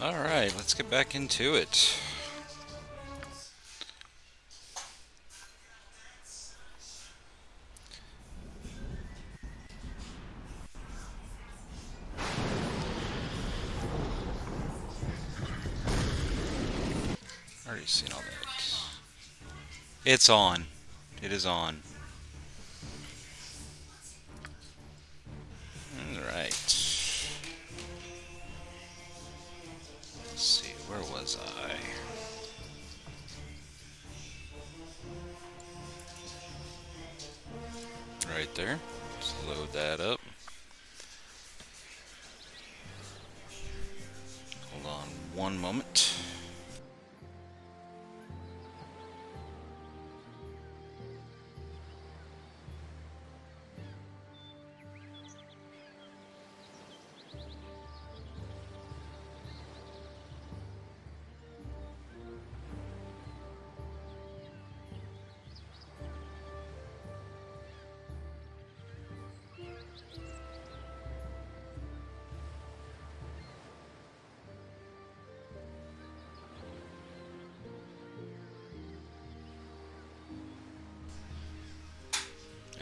Alright, let's get back into it. Already seen all that. It's on. It is on. Alright. Let's see, where was I? Right there. Let's load that up. Hold on one moment.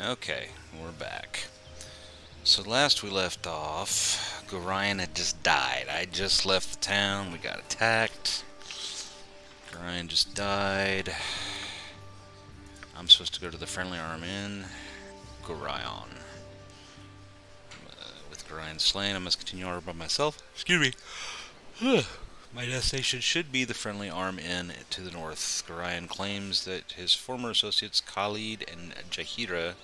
Okay, we're back. So last we left off, Gorion had just died. I just left the town, we got attacked. Gorion just died. I'm supposed to go to the Friendly Arm Inn. Gorion. With Gorion slain, I must continue on by myself. Excuse me. My destination should be the Friendly Arm Inn to the north. Gorion claims that his former associates Khalid and Jahira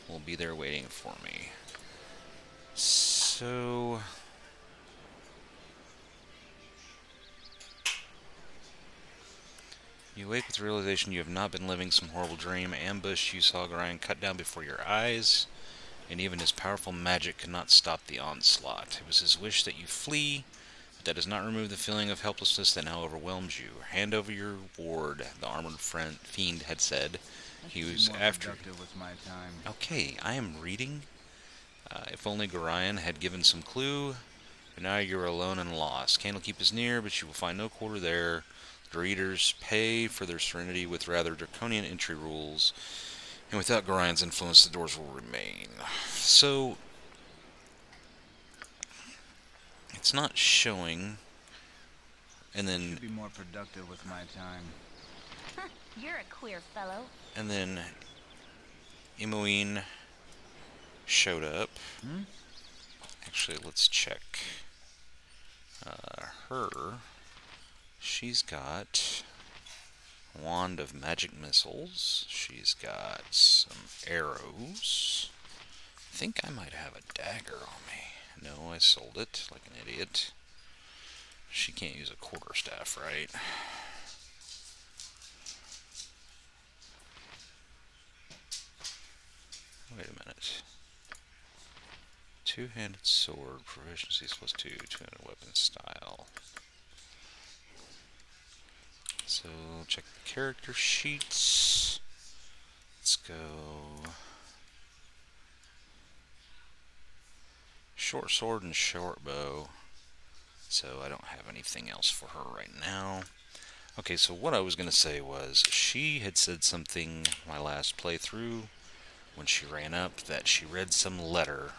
will be there waiting for me. So... you awake with the realization you have not been living some horrible dream. Ambush, you saw Gorion cut down before your eyes, and even his powerful magic could not stop the onslaught. It was his wish that you flee, but that does not remove the feeling of helplessness that now overwhelms you. Hand over your ward, the armored fiend had said. He was after... with my time. Okay, I am reading. If only Gorion had given some clue, but now you're alone and lost. Candlekeep is near, but you will find no quarter there. The readers pay for their serenity with rather draconian entry rules, and without Gorion's influence, the doors will remain. So, it's not showing, and then... Should be more productive with my time. You're a queer fellow. And then Imoene showed up. Actually, let's check her. She's got a wand of magic missiles. She's got some arrows. I think I might have a dagger on me. No, I sold it like an idiot. She can't use a quarterstaff, right? Wait a minute. Two-handed sword, proficiency is +2, two-handed weapon style. So, check the character sheets. Let's go... short sword and short bow. So, I don't have anything else for her right now. Okay, so what I was going to say was, she had said something my last playthrough, when she ran up, that she read some letter,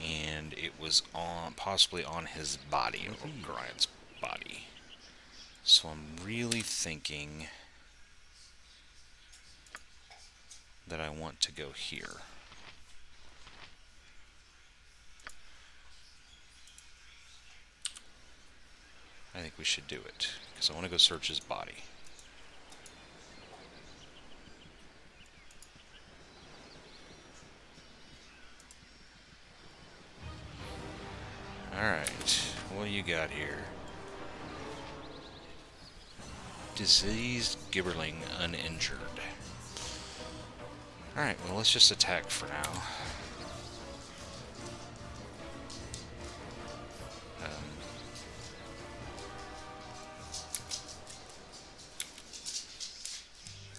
and it was on, possibly on his body, or Gorion's body. So I'm really thinking that I want to go here. I think we should do it, because I want to go search his body. Alright, what do you got here? Diseased Gibberling uninjured. Alright, well let's just attack for now.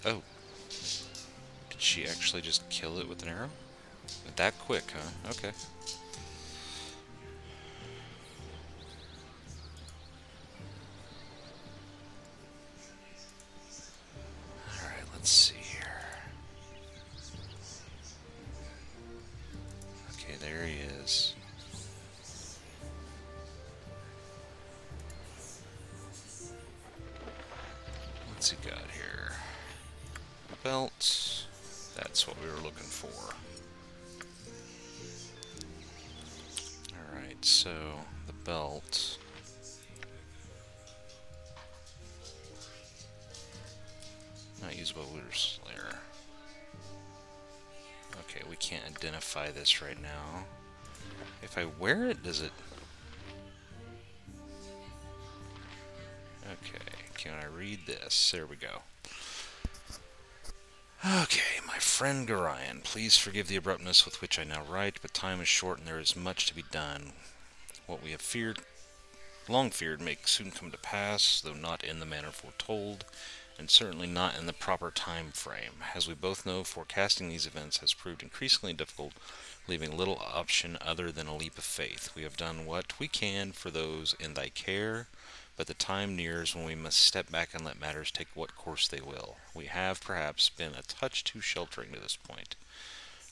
Oh. Did she actually just kill it with an arrow? That quick, huh? Okay. What's he got here? Belt. That's what we were looking for. Alright, so the belt. Not use Baldur Slayer. Okay, we can't identify this right now. If I wear it, does it... Okay, can I read this? There we go. Okay, my friend Gorion, please forgive the abruptness with which I now write, but time is short and there is much to be done. What we have long feared, may soon come to pass, though not in the manner foretold, and certainly not in the proper time frame. As we both know, forecasting these events has proved increasingly difficult, leaving little option other than a leap of faith. We have done what we can for those in thy care, but the time nears when we must step back and let matters take what course they will. We have, perhaps, been a touch too sheltering to this point.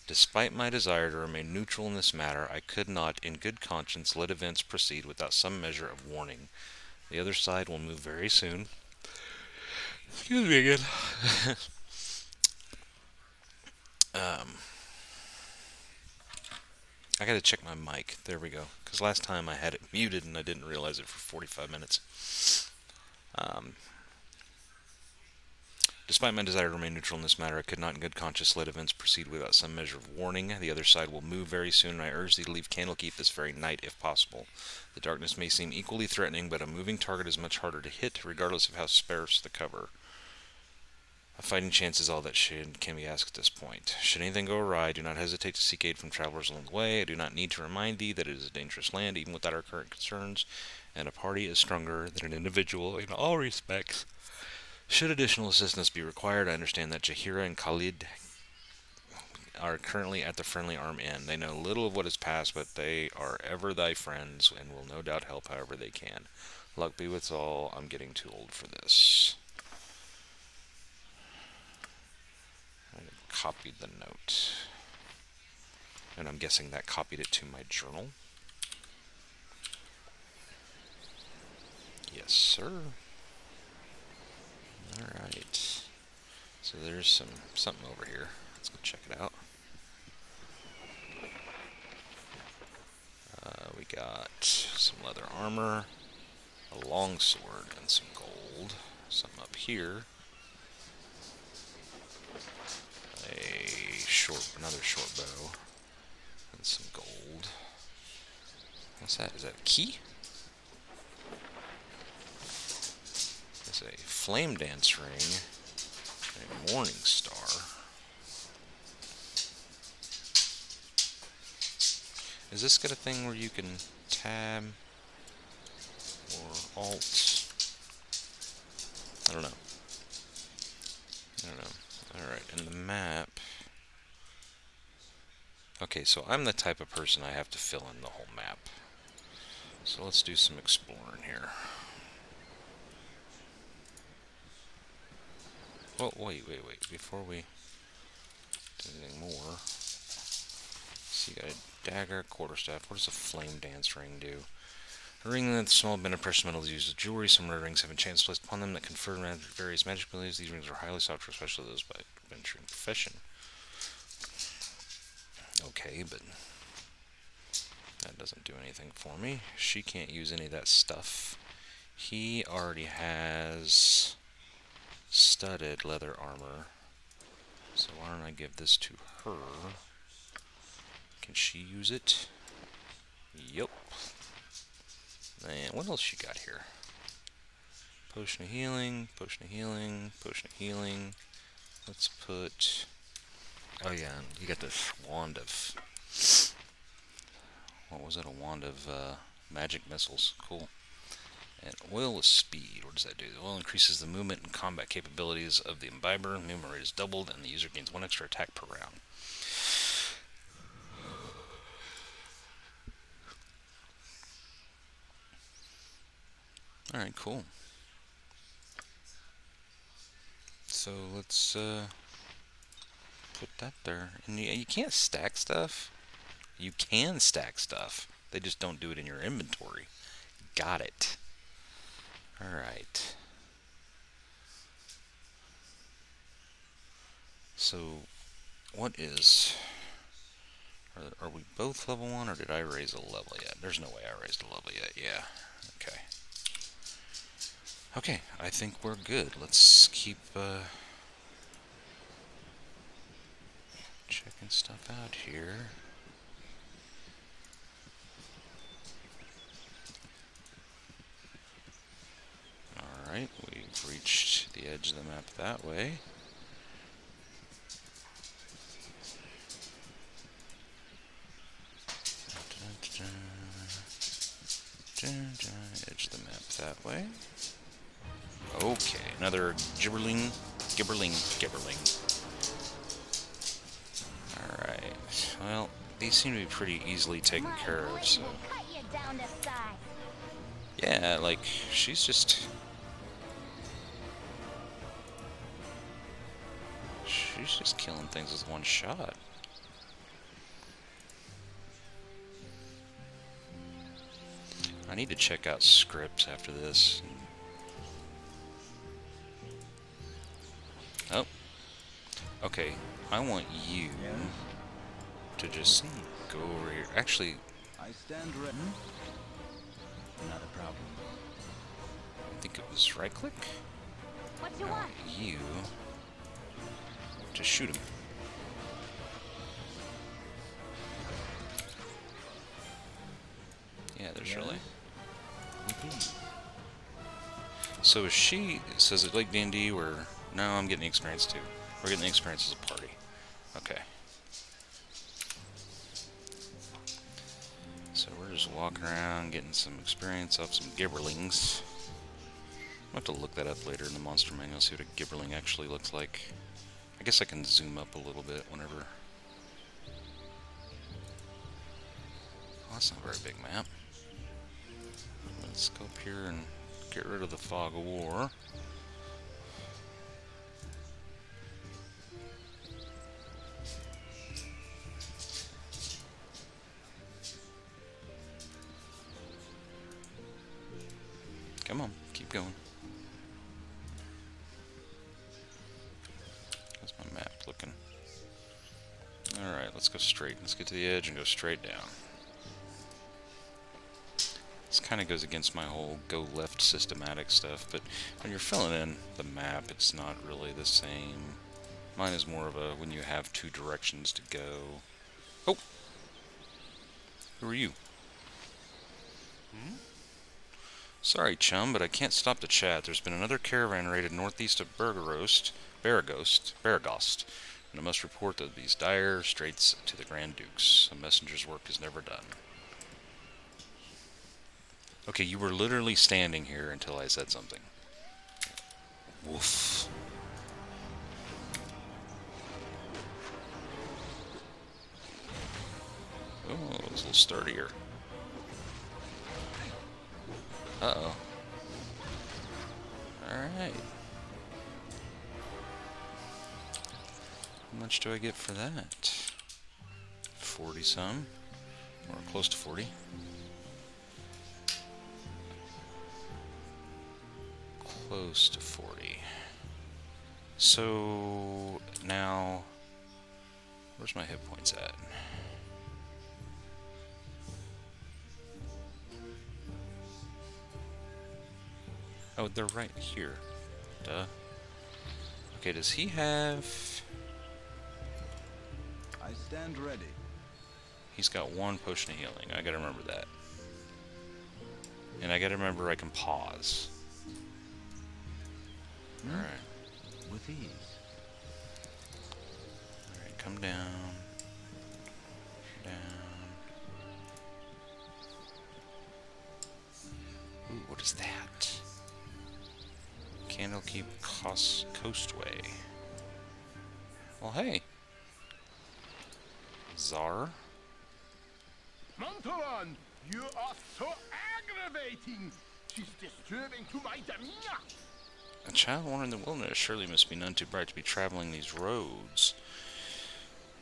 Despite my desire to remain neutral in this matter, I could not, in good conscience, let events proceed without some measure of warning. The other side will move very soon. Excuse me again. I gotta check my mic. There we go. Because last time I had it muted and I didn't realize it for 45 minutes. Despite my desire to remain neutral in this matter, I could not in good conscience let events proceed without some measure of warning. The other side will move very soon, and I urge thee to leave Candlekeep this very night, if possible. The darkness may seem equally threatening, but a moving target is much harder to hit, regardless of how sparse the cover. A fighting chance is all that can be asked at this point. Should anything go awry, do not hesitate to seek aid from travelers along the way. I do not need to remind thee that it is a dangerous land, even without our current concerns, and a party is stronger than an individual in all respects. Should additional assistance be required, I understand that Jahira and Khalid are currently at the Friendly Arm Inn. They know little of what has passed, but they are ever thy friends and will no doubt help however they can. Luck be with all. I'm getting too old for this. I copied the note. And I'm guessing that copied it to my journal. Yes, sir. Alright. So there's something over here. Let's go check it out. We got some leather armor, a long sword, and some gold. Something up here. Another short bow, and some gold. What's that? Is that a key? It's a flame dance ring, a morning star. Is this got a thing where you can tab or alt? I don't know. Alright, and the map. Okay, so I'm the type of person I have to fill in the whole map. So let's do some exploring here. Oh, wait. Before we do anything more. So you got a dagger, quarterstaff. What does a flame dance ring do? A ring that small bit of precious metals used as jewelry. Some rare rings have enchantments placed upon them that confer various magic abilities. These rings are highly sought after, especially those by adventuring profession. Okay, but that doesn't do anything for me. She can't use any of that stuff. He already has studded leather armor. So why don't I give this to her? Can she use it? Yup. And what else you got here? Potion of healing, potion of healing, potion of healing. Let's put... Oh yeah, you got this wand of... What was it? A wand of magic missiles. Cool. And oil with speed. What does that do? The oil increases the movement and combat capabilities of the imbiber. Movement rate is doubled, and the user gains 1 extra attack per round. Alright, cool. So let's put that there. And you can't stack stuff. You can stack stuff. They just don't do it in your inventory. Got it. Alright. So, what is... Are we both level 1, or did I raise a level yet? There's no way I raised a level yet. Yeah. Okay. Okay, I think we're good. Let's keep checking stuff out here. Alright, we've reached the edge of the map that way. Edge of the map that way. Okay, another gibberling. Alright, well, these seem to be pretty easily taken care of, so... Cut you down to size. Yeah, like, she's just... She's just killing things with one shot. I need to check out scripts after this. Oh. Okay, I want you to just go over here. Actually, I stand ready. Not a problem. I think it was right click. What you I want? want you to shoot him. Yeah, there's really. So is she, says it like D&D where, no, I'm getting the experience too. We're getting the experience as a party. Okay. So we're just walking around, getting some experience off some gibberlings. I'll have to look that up later in the monster manual, see what a gibberling actually looks like. I guess I can zoom up a little bit whenever. Oh, that's not a very big map. Let's go up here and get rid of the fog of war. Come on, keep going. How's my map looking? Alright, let's go straight. Let's get to the edge and go straight down. This kind of goes against my whole go left systematic stuff, but when you're filling in the map, it's not really the same. Mine is more of a when you have two directions to go. Oh! Who are you? Sorry, chum, but I can't stop the chat. There's been another caravan raided northeast of Baragost, and I must report that these dire straits to the Grand Dukes. A messenger's work is never done. Okay, you were literally standing here until I said something. Woof. Oh, it's a little sturdier. Uh-oh. Alright. How much do I get for that? 40 some. Or close to 40. Close to 40. So, now... Where's my hit points at? Oh, they're right here. Duh. Okay, does he have... I stand ready. He's got one potion of healing. I gotta remember that. And I gotta remember I can pause. Alright. With ease. Alright, come down. Down. Ooh, what is that? Candlekeep Coastway. Well, hey. Czar? Montalon, you are so aggravating. She's disturbing to my demeanor. A child born in the wilderness surely must be none too bright to be traveling these roads.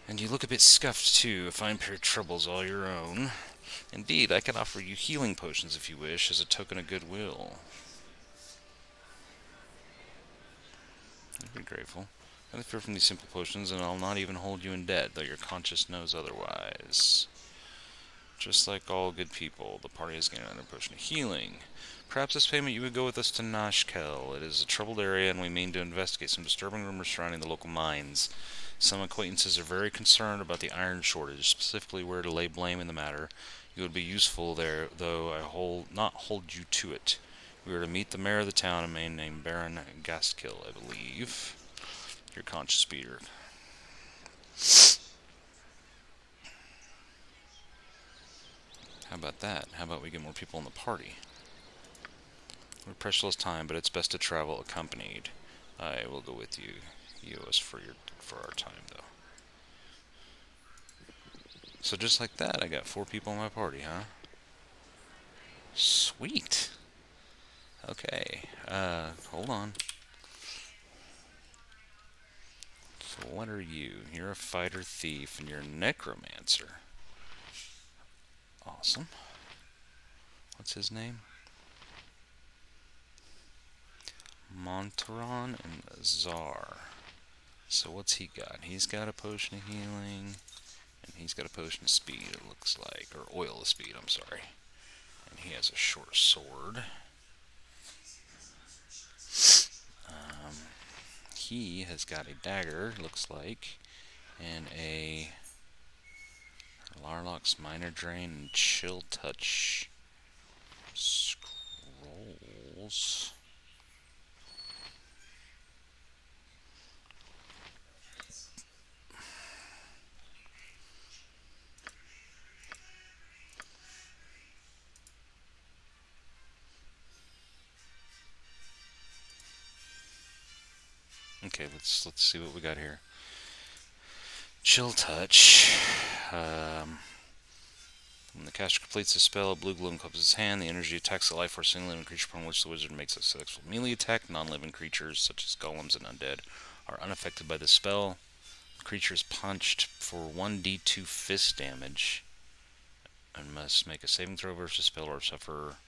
And you look a bit scuffed, too. A fine pair of troubles all your own. Indeed, I can offer you healing potions if you wish, as a token of goodwill. I'd be grateful. I fear from these simple potions, and I'll not even hold you in debt, though your conscience knows otherwise. Just like all good people, the party has gained another potion of healing. Perhaps as payment you would go with us to Nashkel. It is a troubled area, and we mean to investigate some disturbing rumors surrounding the local mines. Some acquaintances are very concerned about the iron shortage, specifically where to lay blame in the matter. You would be useful there, though I not hold you to it. We are to meet the mayor of the town, a man named Baron Gaskill, I believe. Your conscious beater. How about that? How about we get more people in the party? We're precious time, but it's best to travel accompanied. I will go with you. You owe us for our time, though. So just like that, I got 4 people in my party, huh? Sweet. Okay. Hold on. So what are you? You're a fighter thief, and you're a necromancer. Awesome. What's his name? Montaron and Czar. So what's he got? He's got a potion of healing, and he's got a potion of speed, it looks like. Or oil of speed, I'm sorry. And he has a short sword. He has got a dagger, looks like, and a Larlock's Minor Drain and Chill Touch scrolls. Okay, let's see what we got here. Chill Touch. When the caster completes the spell, a blue gloom comes his hand. The energy attacks the life force of any living creature upon which the wizard makes a successful melee attack. Non-living creatures, such as golems and undead, are unaffected by the spell. The creature is punched for 1d2 fist damage and must make a saving throw versus spell or suffer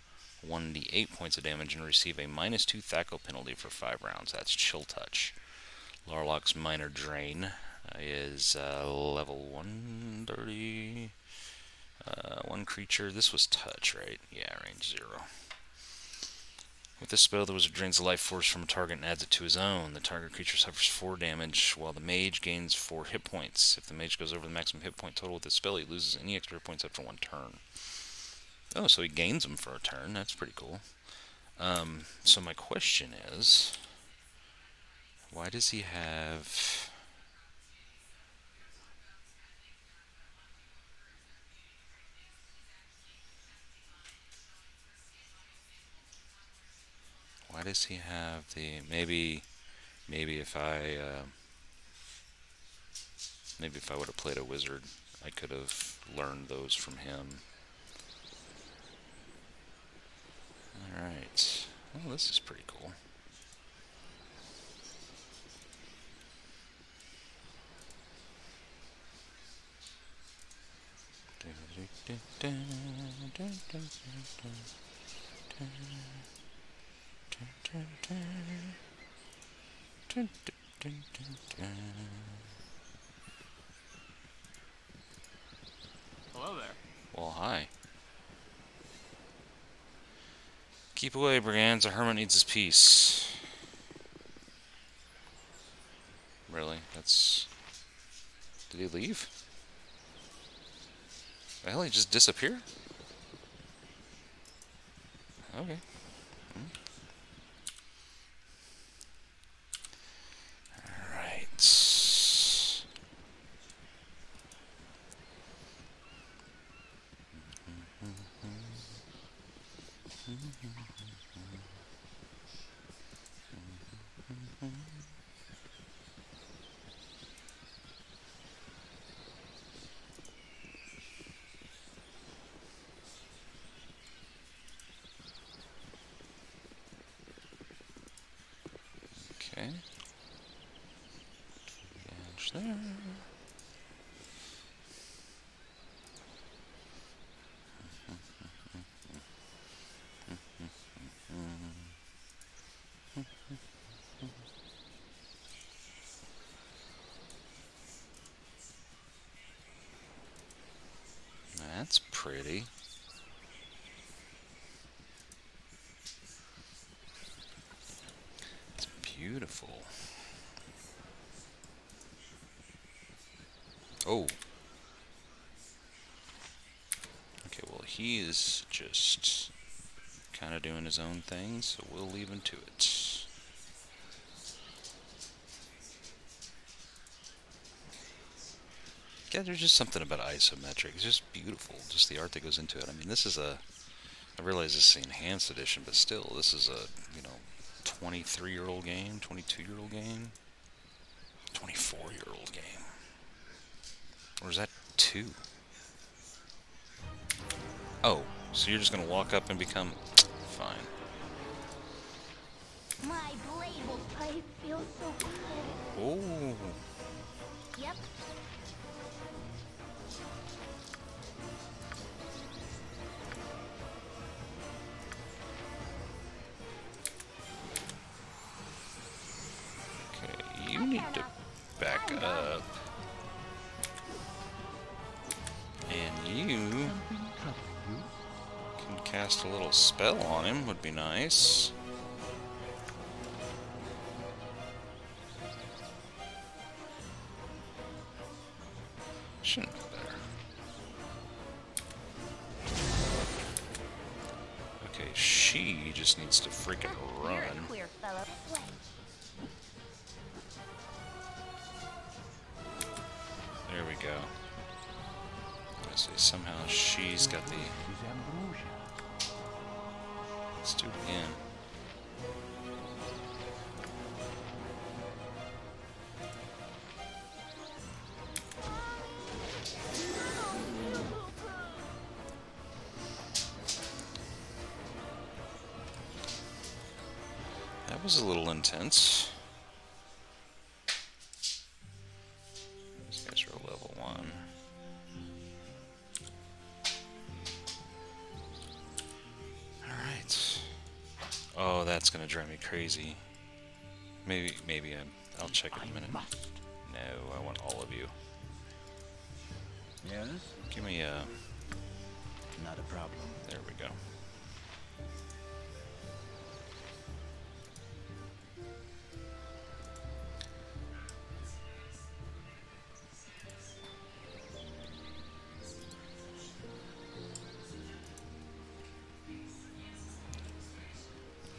1d8 points of damage and receive a -2 Thaco penalty for 5 rounds. That's Chill Touch. Larlock's Minor Drain is level 130. One creature. This was touch, right? Yeah, range 0. With this spell, the wizard drains the life force from a target and adds it to his own. The target creature suffers 4 damage, while the mage gains 4 hit points. If the mage goes over the maximum hit point total with this spell, he loses any extra hit points after 1 turn. Oh, so he gains them for a turn. That's pretty cool. So my question is, why does he have... Why does he have the... Maybe if I would have played a wizard, I could have learned those from him. Alright. Well, this is pretty cool. Hello there. Well, hi. Keep away, brigands. A hermit needs his peace. Really? That's... Did he leave? The hell, he just disappeared? Okay. Alright. Okay. Damage there. Beautiful. Oh. Okay, well, he is just kind of doing his own thing, so we'll leave him to it. Yeah, there's just something about isometric. It's just beautiful. Just the art that goes into it. I mean, this is a... I realize this is the enhanced edition, but still, this is a, 23-year-old game, 22-year-old game, 24-year-old game. Or is that 2? Oh, so you're just going to walk up and become... Fine. My blade will fight. Feels so good. Oh. Yep. Okay, you need to back up. And you can cast a little spell on him, would be nice. Shouldn't be better. Okay, she just needs to freaking You're run. a queer fellow. This way. There we go. Let's see, somehow she's got the... Let's do it again. That was a little intense. These guys are level 1. Alright. Oh, that's gonna drive me crazy. Maybe I'll check in a minute. No, I want all of you. Yes? Give me a... Not a problem. There we go.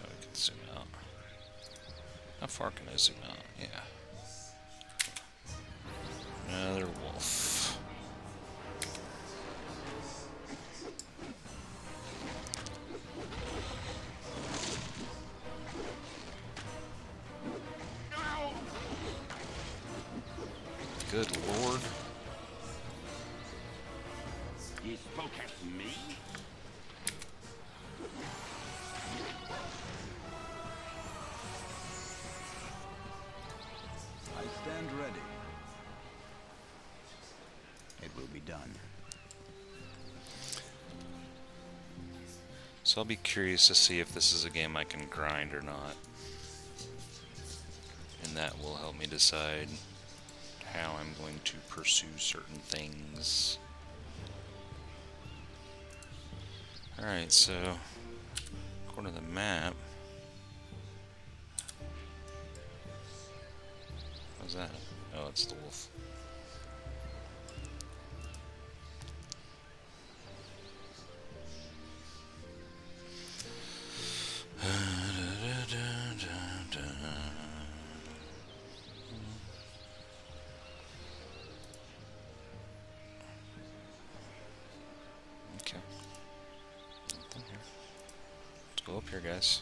Oh, we can zoom out. How far can I zoom out? Yeah. Another wolf. Ow! Good lord. You spoke at me? I stand ready. It will be done. So I'll be curious to see if this is a game I can grind or not. And that will help me decide how I'm going to pursue certain things. Alright, so according to the map, what's that? Oh, it's the wolf. Okay. Nothing here. Let's go up here, guys.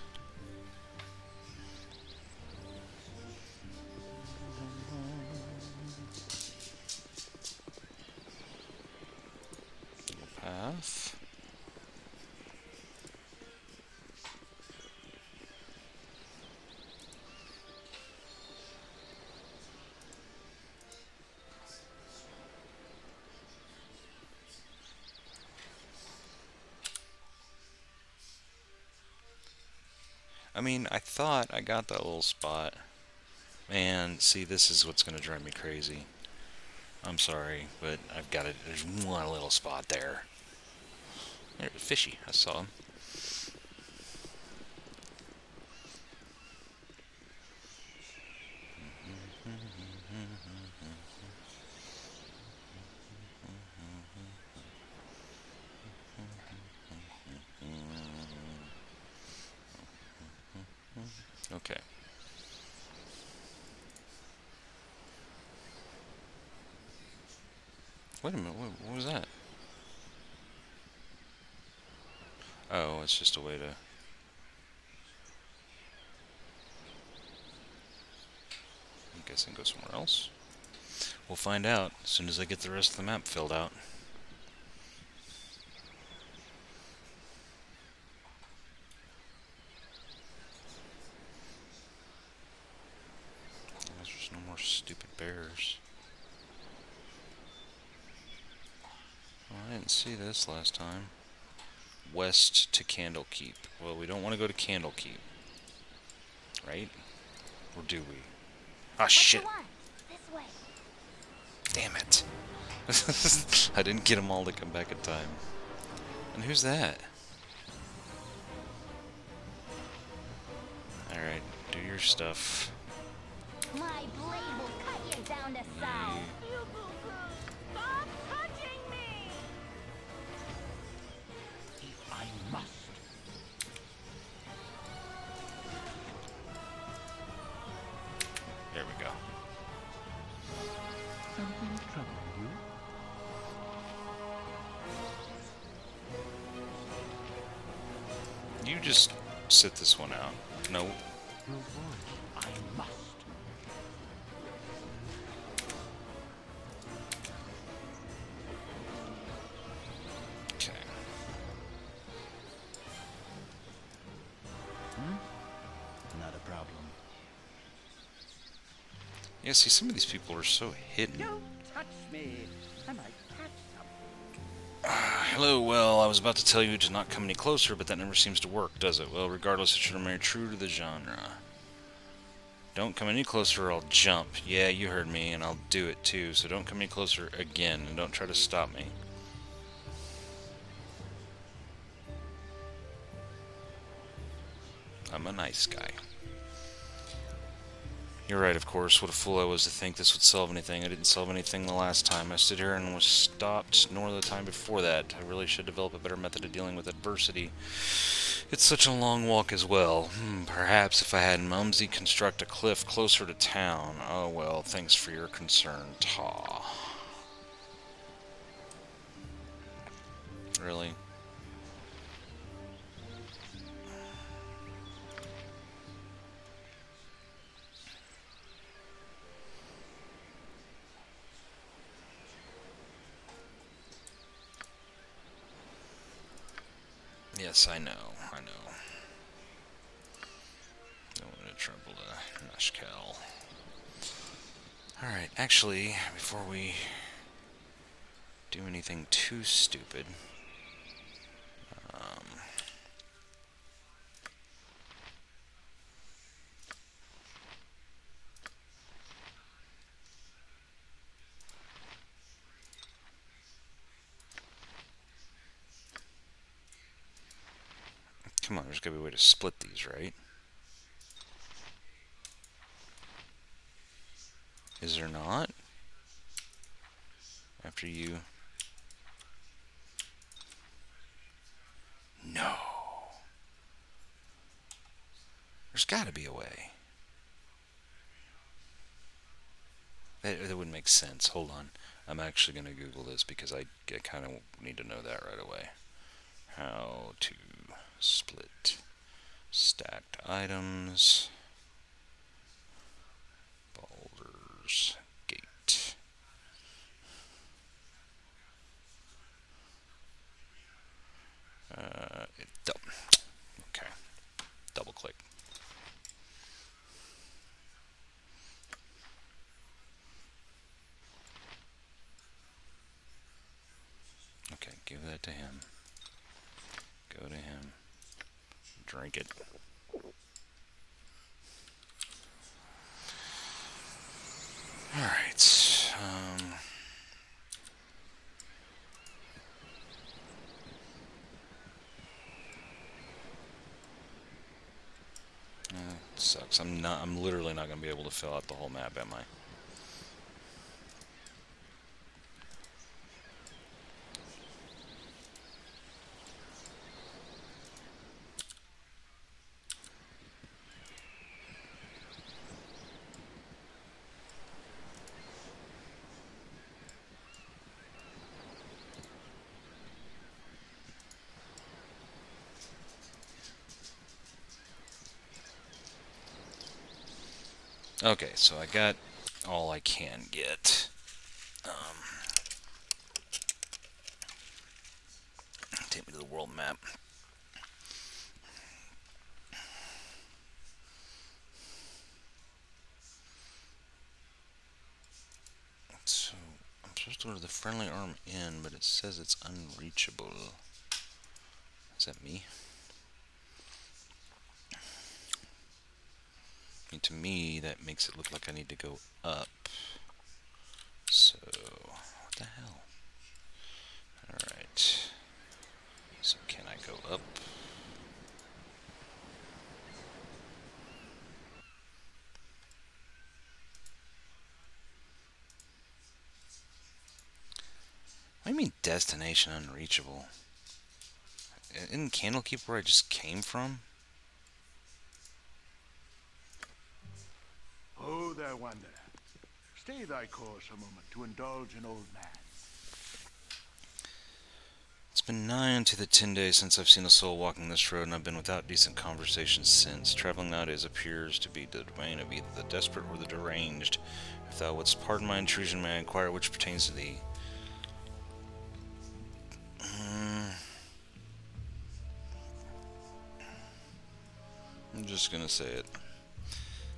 Path. I mean, I thought I got that little spot. Man, see, this is what's going to drive me crazy. I'm sorry, but I've got it. There's one little spot there. There's a fishy. I saw him. Okay. Wait a minute, what was that? Oh, it's just a way to... I'm guessing go somewhere else. We'll find out as soon as I get the rest of the map filled out. There's no more stupid bears. Well, I didn't see this last time. West to Candlekeep. Well, we don't want to go to Candlekeep. Right? Or do we? Ah, What shit! you want? This way. Damn it! I didn't get them all to come back in time. And who's that? Alright, do your stuff. My blade will cut you down to size. You boo-boo! Stop touching me! I must. There we go. Something troubling you? You just sit this one out. No. Your voice. I must. Okay. Not a problem. Yeah, see, some of these people are so hidden. Don't touch me. I might catch something. Hello, well, I was about to tell you to not come any closer, but that never seems to work, does it? Well, regardless, it should remain true to the genre. Don't come any closer or I'll jump. Yeah, you heard me, and I'll do it too, so don't come any closer again, and don't try to stop me. I'm a nice guy. You're right, of course. What a fool I was to think this would solve anything. I didn't solve anything the last time. I stood here and was stopped, nor the time before that. I really should develop a better method of dealing with adversity. It's such a long walk as well. Perhaps if I had Mumsy construct a cliff closer to town. Oh well, thanks for your concern, Ta. Really? Yes, I know. I know. Don't want to trouble the Nashkel. Alright, actually, before we do anything too stupid, come on, there's gotta be a way to split these, right? Is there not? After you... No. There's gotta be a way. That would make sense. Hold on. I'm actually gonna Google this because I kind of need to know that right away. How to split stacked items. Baldur's Gate. Okay. Double click. Okay, give that to him. Go to him. Drink it. Alright. Sucks. I'm literally not going to be able to fill out the whole map, am I? Okay, so I got all I can get. Take me to the world map. So, I'm supposed to go to the friendly arm inn, but it says it's unreachable. Is that me? I mean, to me, that makes it look like I need to go up. So, what the hell? Alright. So, can I go up? What do you mean, destination unreachable? Isn't Candlekeep where I just came from? Oh, there, Wanderer. Stay thy course a moment to indulge an old man. It's been nigh unto the 10 days since I've seen a soul walking this road, and I've been without decent conversation since. Traveling nowadays appears to be the domain of either the desperate or the deranged. If thou wouldst pardon my intrusion, may I inquire which pertains to thee? I'm just gonna say it.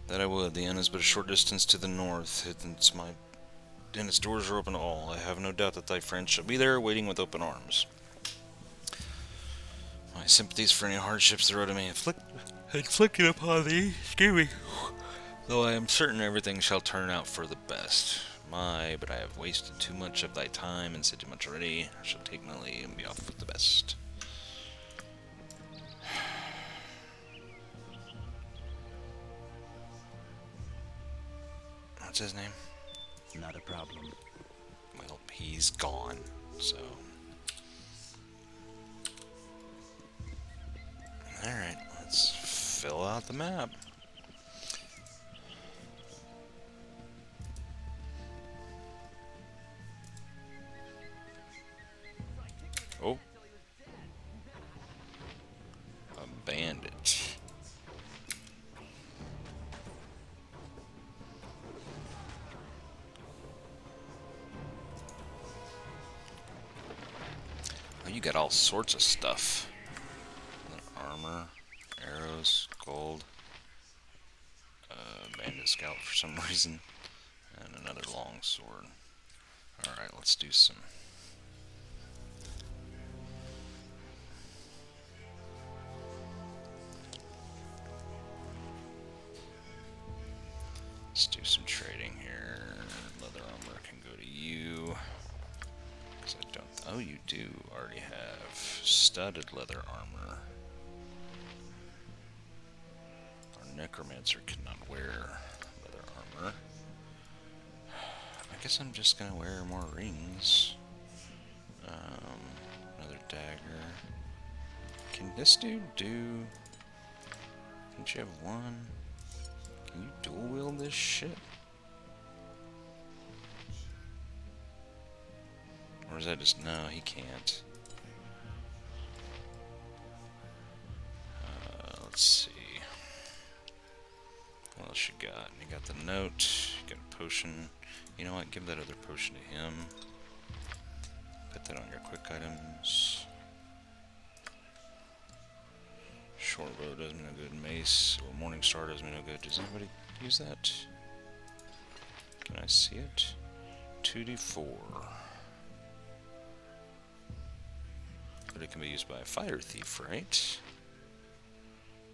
That I would. The inn is but a short distance to the north. And its doors are open to all. I have no doubt that thy friends shall be there, waiting with open arms. My sympathies for any hardships the road may inflicted upon thee, excuse me, though I am certain everything shall turn out for the best. But I have wasted too much of thy time and said too much already. I shall take my leave and be off with the best. What's his name? Not a problem. Well, he's gone, so. Alright, let's fill out the map. Oh. A bandit. Oh, you got all sorts of stuff. Armor, arrows, gold, bandit scalp for some reason, and another long sword. Alright, let's do some. Let's do some trading here. Leather armor can go to you. 'Cause I don't. Oh, you do already have studded leather armor. Our necromancer cannot wear leather armor. I guess I'm just gonna wear more rings. Another dagger. Can this dude do? Can't you have one? Can you dual wield this shit? Or is that just, no, he can't. Let's see. What else you got? You got the note, you got a potion. You know what, give that other potion to him. Put that on your quick items. Short bow does me no good. Mace or Morning Star does me no good. Does anybody use that? Can I see it? 2d4. But it can be used by a fire thief, right?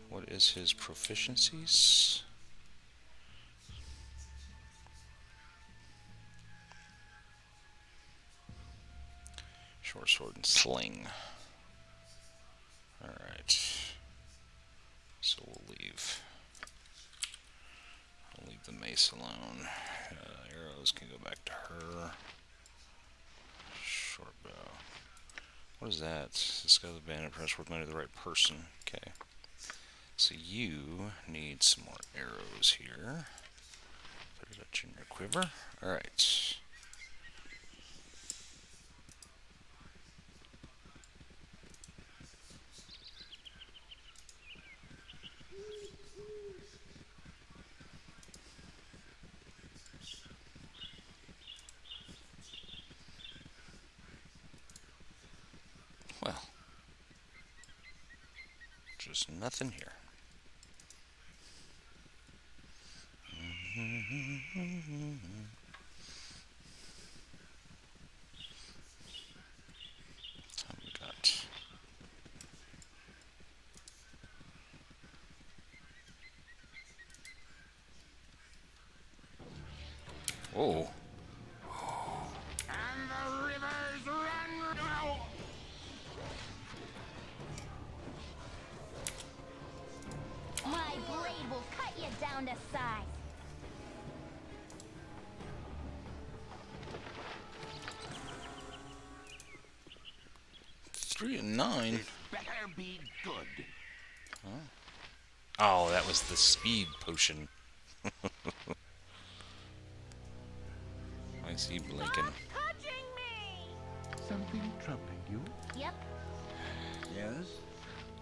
What is his proficiencies? Short sword and sling. Alright. So we'll leave. I'll leave the mace alone. Arrows can go back to her. Short bow. What is that? This guy's a bandit. Press worth money to the right person. Okay. So you need some more arrows here. Put it in your quiver. Alright. There's nothing here. What we got? Whoa. And the rivers run now. My blade will cut you down to size. Three and nine. This better be good. Oh, that was the speed potion. I see blinking. Stop touching me! Something troubling you? Yep. Yes.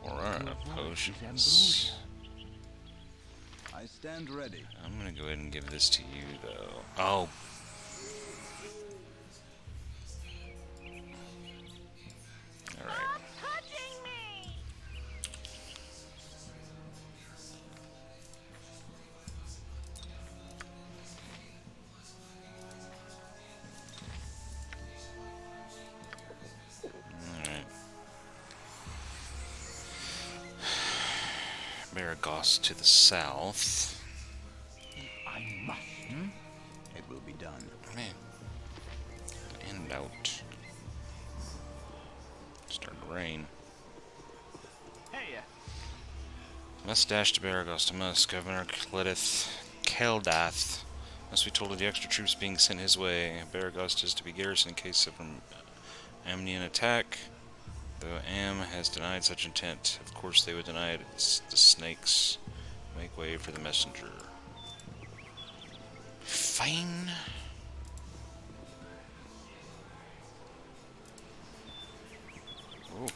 Alright, Your voice is potions. ambrosia. I stand ready. I'm gonna go ahead and give this to you, though. Oh. Alright. Stop touching me! Alright. Maragos to the south. I must. It will be done. Man. And out. Starting to rain. Hey, Mustache to Baragos to Musk. Governor Cledith Keldath must be told of the extra troops being sent his way. Baragos is to be garrisoned in case of an Amnian attack. Though Am has denied such intent, of course they would deny it. It's the snakes. Make way for the messenger. Fine. Oh.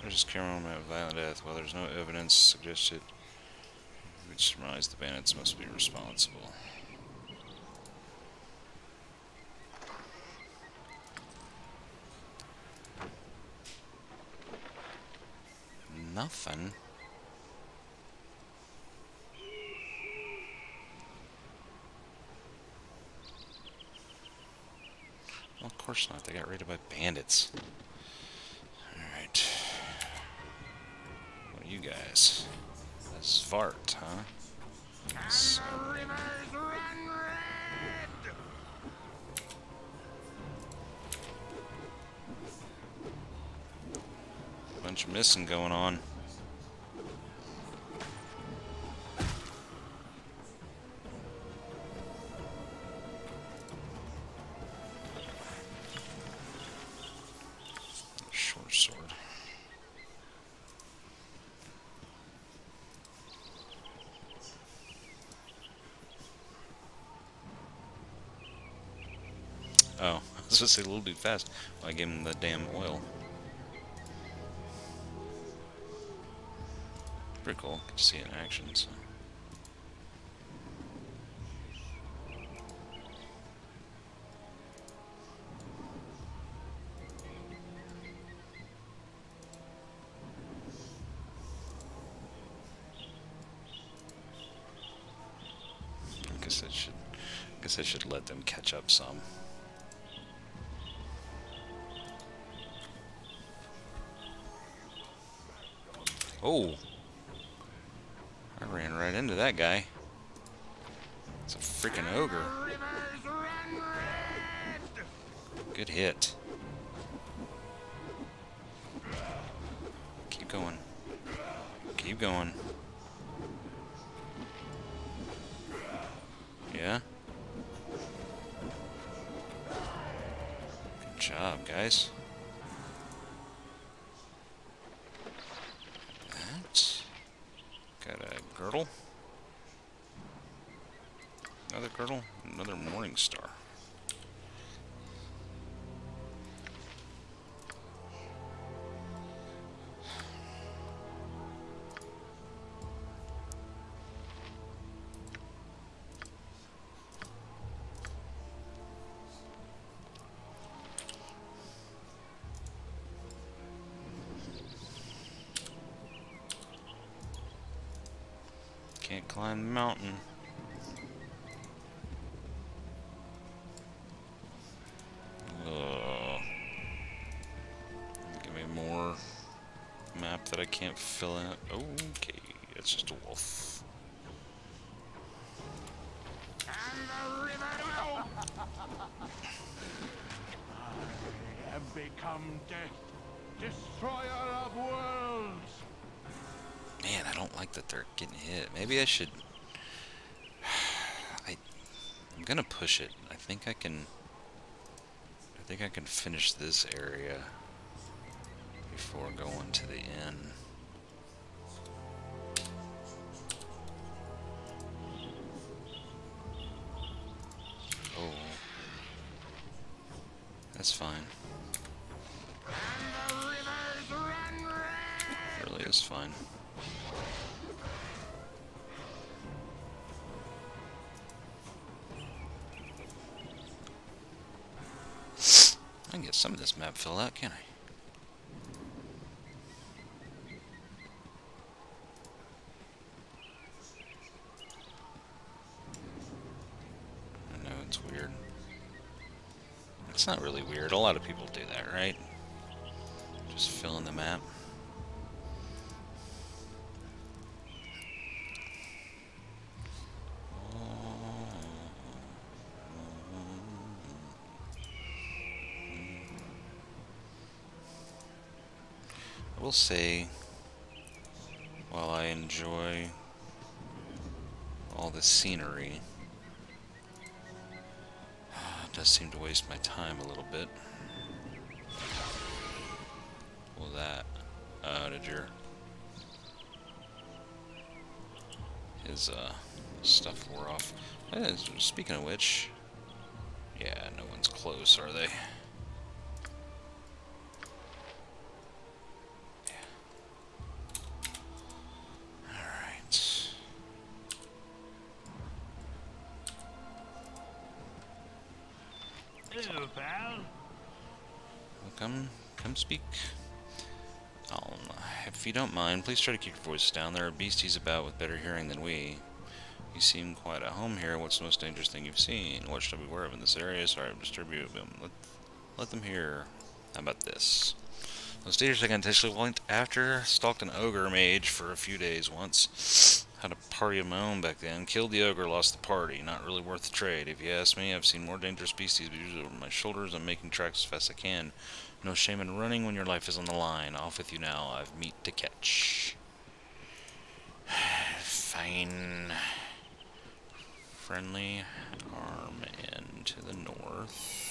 There's this criminal met with violent death. While there's no evidence suggested, we surmise the bandits must be responsible. Nothing. Well, of course not. They got raided by bandits. Alright. What are you guys? A Svart, huh? So, the rivers run red. bunch of missing going on. Short sword. Oh, I was supposed to say a little too fast. Well, I gave him the damn oil. Pretty cool. Good to see it in action. So. Guess I should let them catch up some. Oh! I ran right into that guy. It's a freaking ogre. Rivers run red. Good hit. Keep going. Keep going. Yeah? Good job, guys. That. Got a girdle. Another girdle. Another morning star. climb the mountain. Ugh. Give me more map that I can't fill in. Okay, it's just a wolf. And the river now! I have become death, destroyer of worlds. Man, I don't like that they're getting hit. Maybe I should... I'm gonna push it. I think I can finish this area before going to the inn. Oh. That's fine. And the rivers run red! Really is fine. I can get some of this map filled out, can't I? I know, it's weird. It's not really weird. A lot of people do that, right? Just fill in the map. I will say, while I enjoy all the scenery, it does seem to waste my time a little bit. Well, that, did your, his, stuff wore off. Speaking of which, yeah, no one's close, are they? Alright. Hello, pal. Well, come speak. If you don't mind, please try to keep your voices down. There are beasties about with better hearing than we. You seem quite at home here. What's the most dangerous thing you've seen? What should I be aware of in this area? Sorry to disturb you. Let them hear. How about this? Most dangerous I intentionally went after. Stalked an ogre mage for a few days once. Had a party of my own back then. Killed the ogre, lost the party. Not really worth the trade. If you ask me, I've seen more dangerous beasties, but usually over my shoulders. I'm making tracks as fast as I can. No shame in running when your life is on the line. Off with you now. I've meat to catch. Fine. Friendly arm in to the north.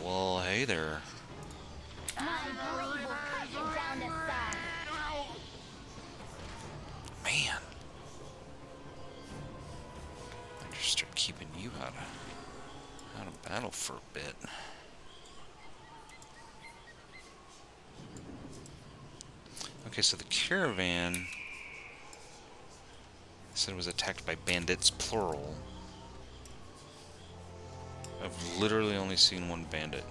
Well, hey there. My blade will cut you down to size. Man. I just start keeping you out of battle for a bit. Okay, so the caravan said it was attacked by bandits, plural. I've literally only seen one bandit.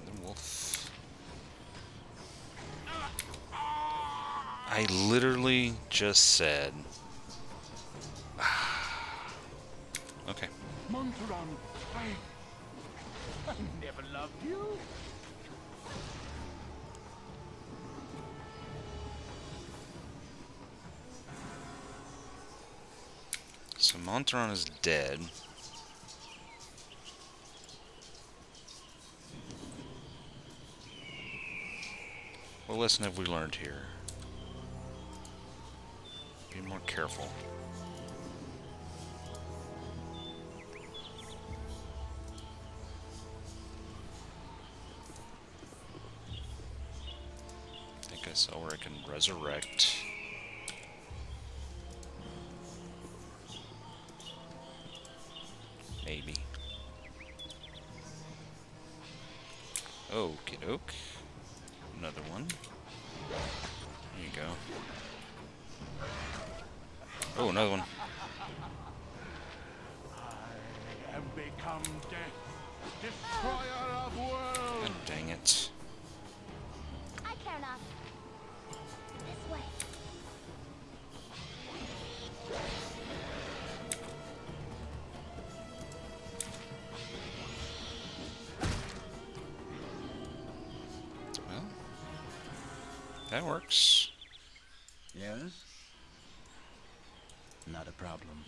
The wolf. I literally just said... Okay. Monteron, I never loved you. So Monteron is dead. What lesson have we learned here? Be more careful. So where I can resurrect. Maybe. Okie doke. Another one. There you go. Oh, another one. I have become death, destroyer of worlds. God dang it. I care not. This way. Well, that works. Yes? Not a problem.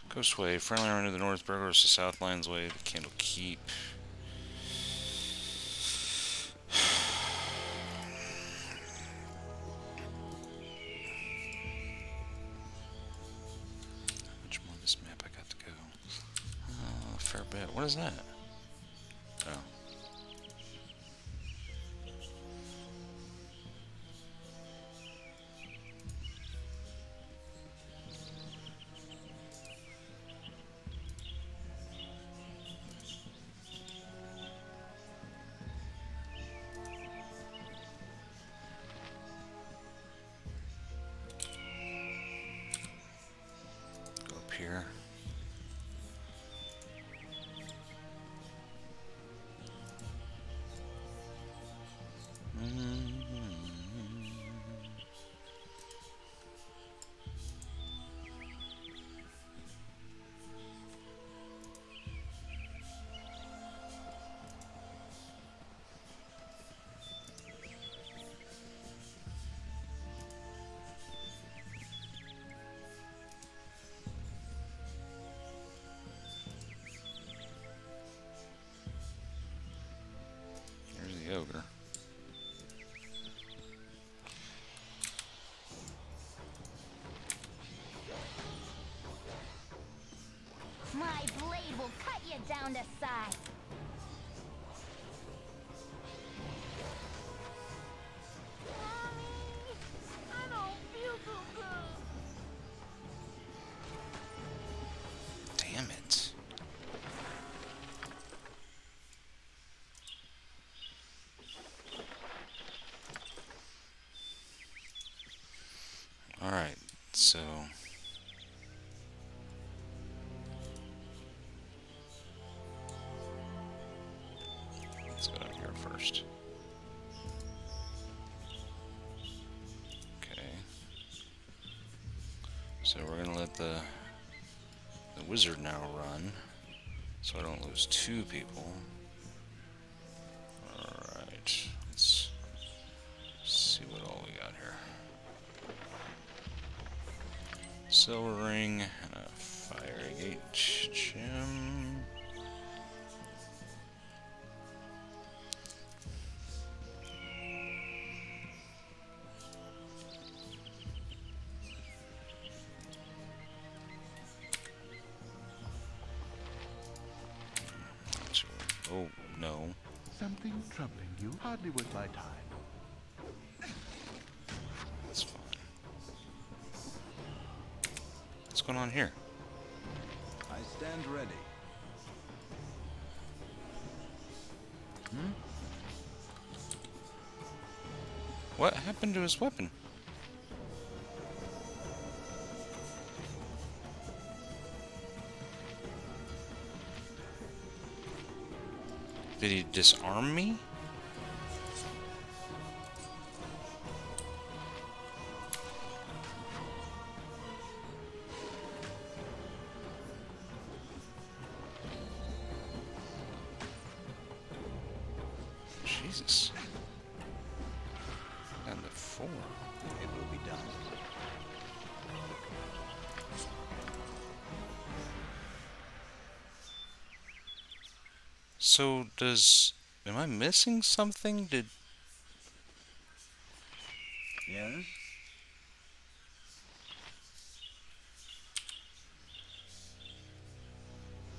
Coastway, friendly army to the north, burgers to south, Lions Way, the Candle Keep. Which more of this map I got to go? Oh, fair bit. What is that? Oh. Go up here. Here's the ogre. My blade will cut you down to size. Mommy, I don't feel so good. Damn it. Alright, so... let's go down here first. Okay. So we're gonna let the wizard now run, so I don't lose two people. Alright, let's see what all we got here. Silver ring and a fire gate gem. Oh, no. Something troubling you? Hardly worth my time. That's fine. What's going on here? I stand ready. What happened to his weapon? Did he disarm me? Jesus. Down to 4. It will be done. So does... am I missing something? Did... Yes?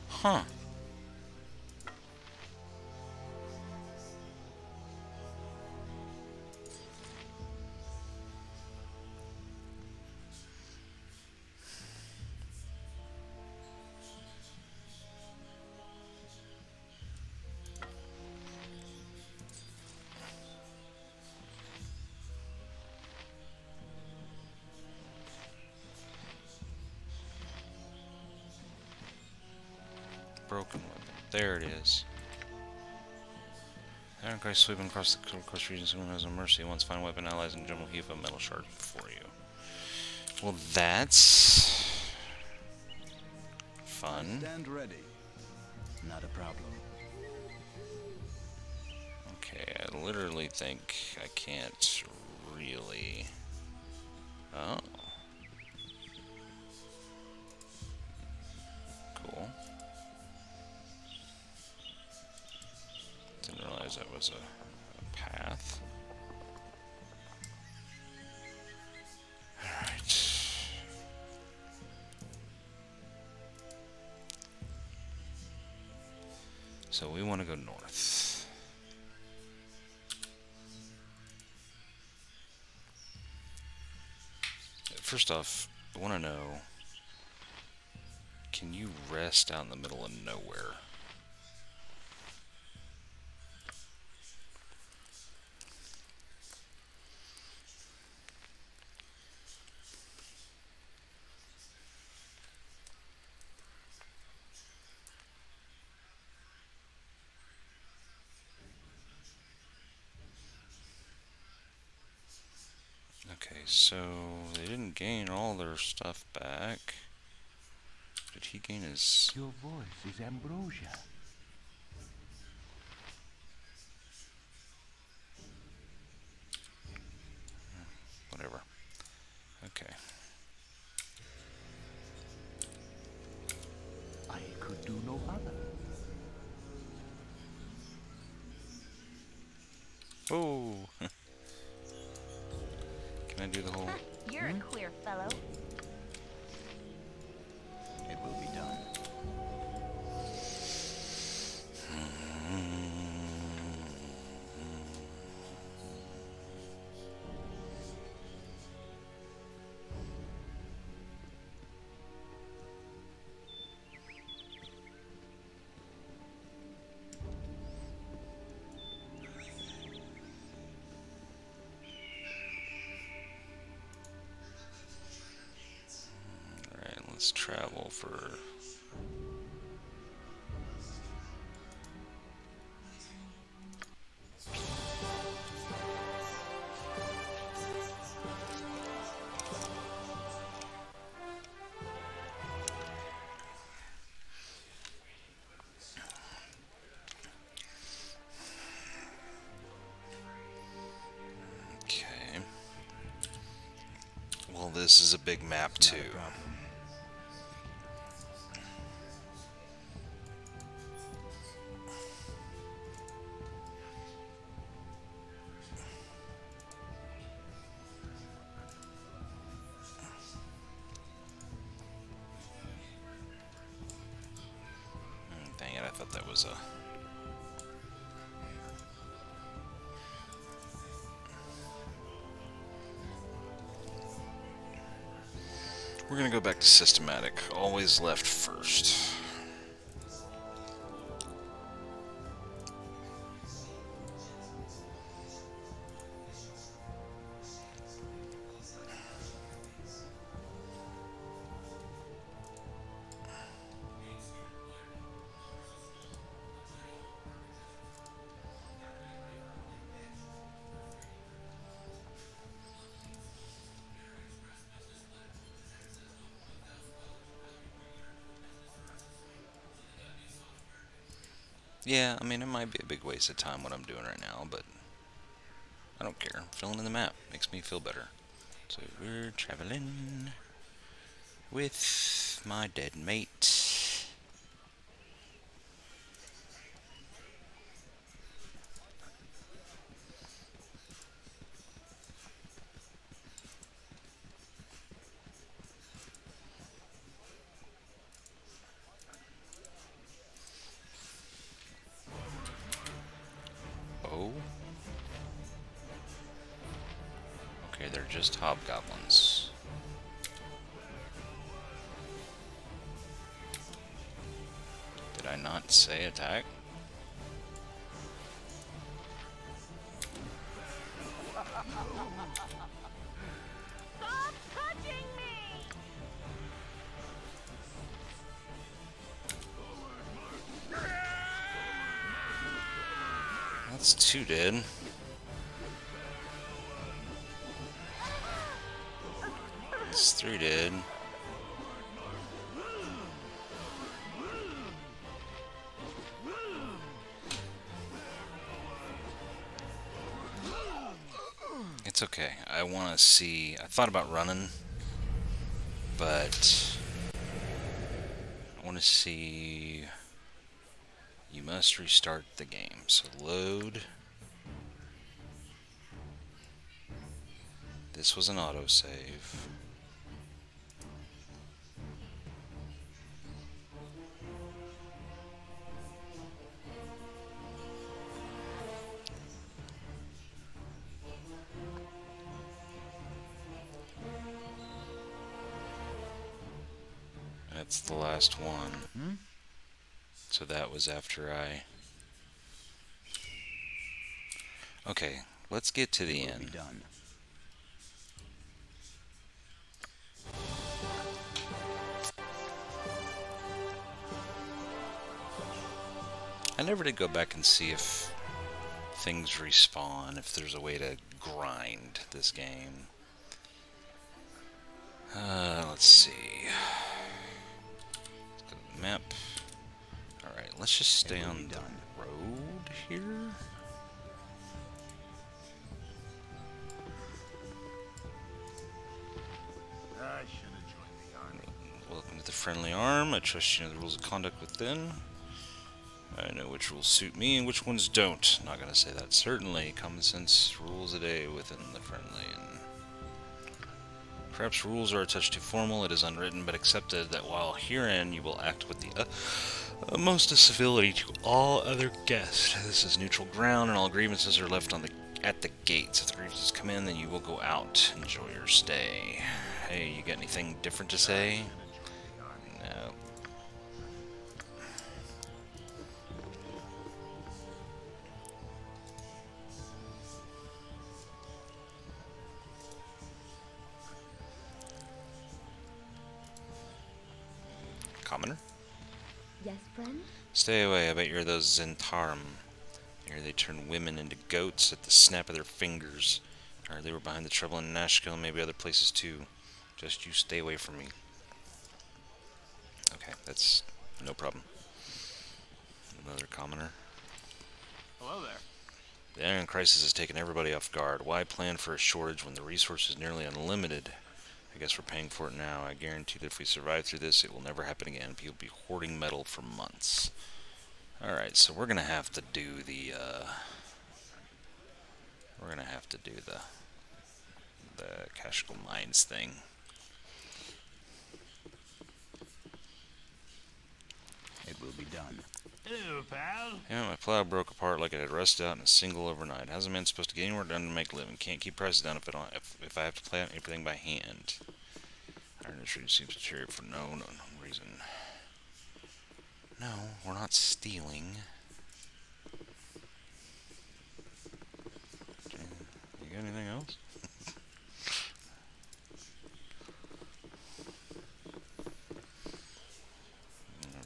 Huh. broken weapon. There it is. Iron guy sweeping across the coast region, someone has no mercy. Once find weapon allies and general heap of metal shards before you. Well, that's fun. Stand ready. Not a problem. Okay, I literally think I can't really. Oh. Cool. Didn't realize that was a path. Alright. So we want to go north. First off, I want to know, can you rest out in the middle of nowhere? Okay, so they didn't gain all their stuff back. Did he gain his... Your voice is ambrosia. Whatever. Okay. I could do no other. Oh! Can I do the whole... You're a queer fellow. It will be done. Alright, let's travel for... Okay. Well, this is a big map too. Not a problem. Dang it, I thought that was a... We're gonna go back to systematic. Always left first. Yeah, I mean, it might be a big waste of time what I'm doing right now, but I don't care. Filling in the map makes me feel better. So we're traveling with my dead mate. Oh. Okay, they're just hobgoblins. Did I not say attack? Stop touching me! That's 2 dead. That's 3 dead. It's okay. I want to see... I thought about running, but I want to see... You must restart the game. So load. This was an autosave. That's the last one. So that was after I... Okay, let's get to the end. Done. I never did go back and see if things respawn, if there's a way to grind this game. Let's see. Let's go to the map. Alright, let's just stay on the road here. I should have joined the army. Welcome to the friendly arm. I trust you know the rules of conduct within. I know which rules suit me and which ones don't. Not gonna say that. Certainly, common sense rules a day within the friendly. And perhaps rules are a touch too formal. It is unwritten but accepted that while herein you will act with the most civility to all other guests. This is neutral ground, and all grievances are left at the gates. If the grievances come in, then you will go out. Enjoy your stay. Hey, you got anything different to say? No. Commoner? Yes, friend? Stay away, I bet you're those Zentarum. Here they turn women into goats at the snap of their fingers. Or they were behind the trouble in Nashville and maybe other places too. Just you stay away from me. Okay, that's no problem. Another commoner. Hello there. The Iron Crisis has taken everybody off guard. Why plan for a shortage when the resource is nearly unlimited? I guess we're paying for it now. I guarantee that if we survive through this, it will never happen again. People will be hoarding metal for months. Alright, so we're gonna have to do the, the Kashkal Mines thing. It will be done. Hello, pal. Yeah, my plow broke apart like it had rusted out in a single overnight. How's a man supposed to get anywhere done to make a living? Can't keep prices down if I have to plant everything by hand. Our industry seems to cheer for no reason. No, we're not stealing. You got anything else?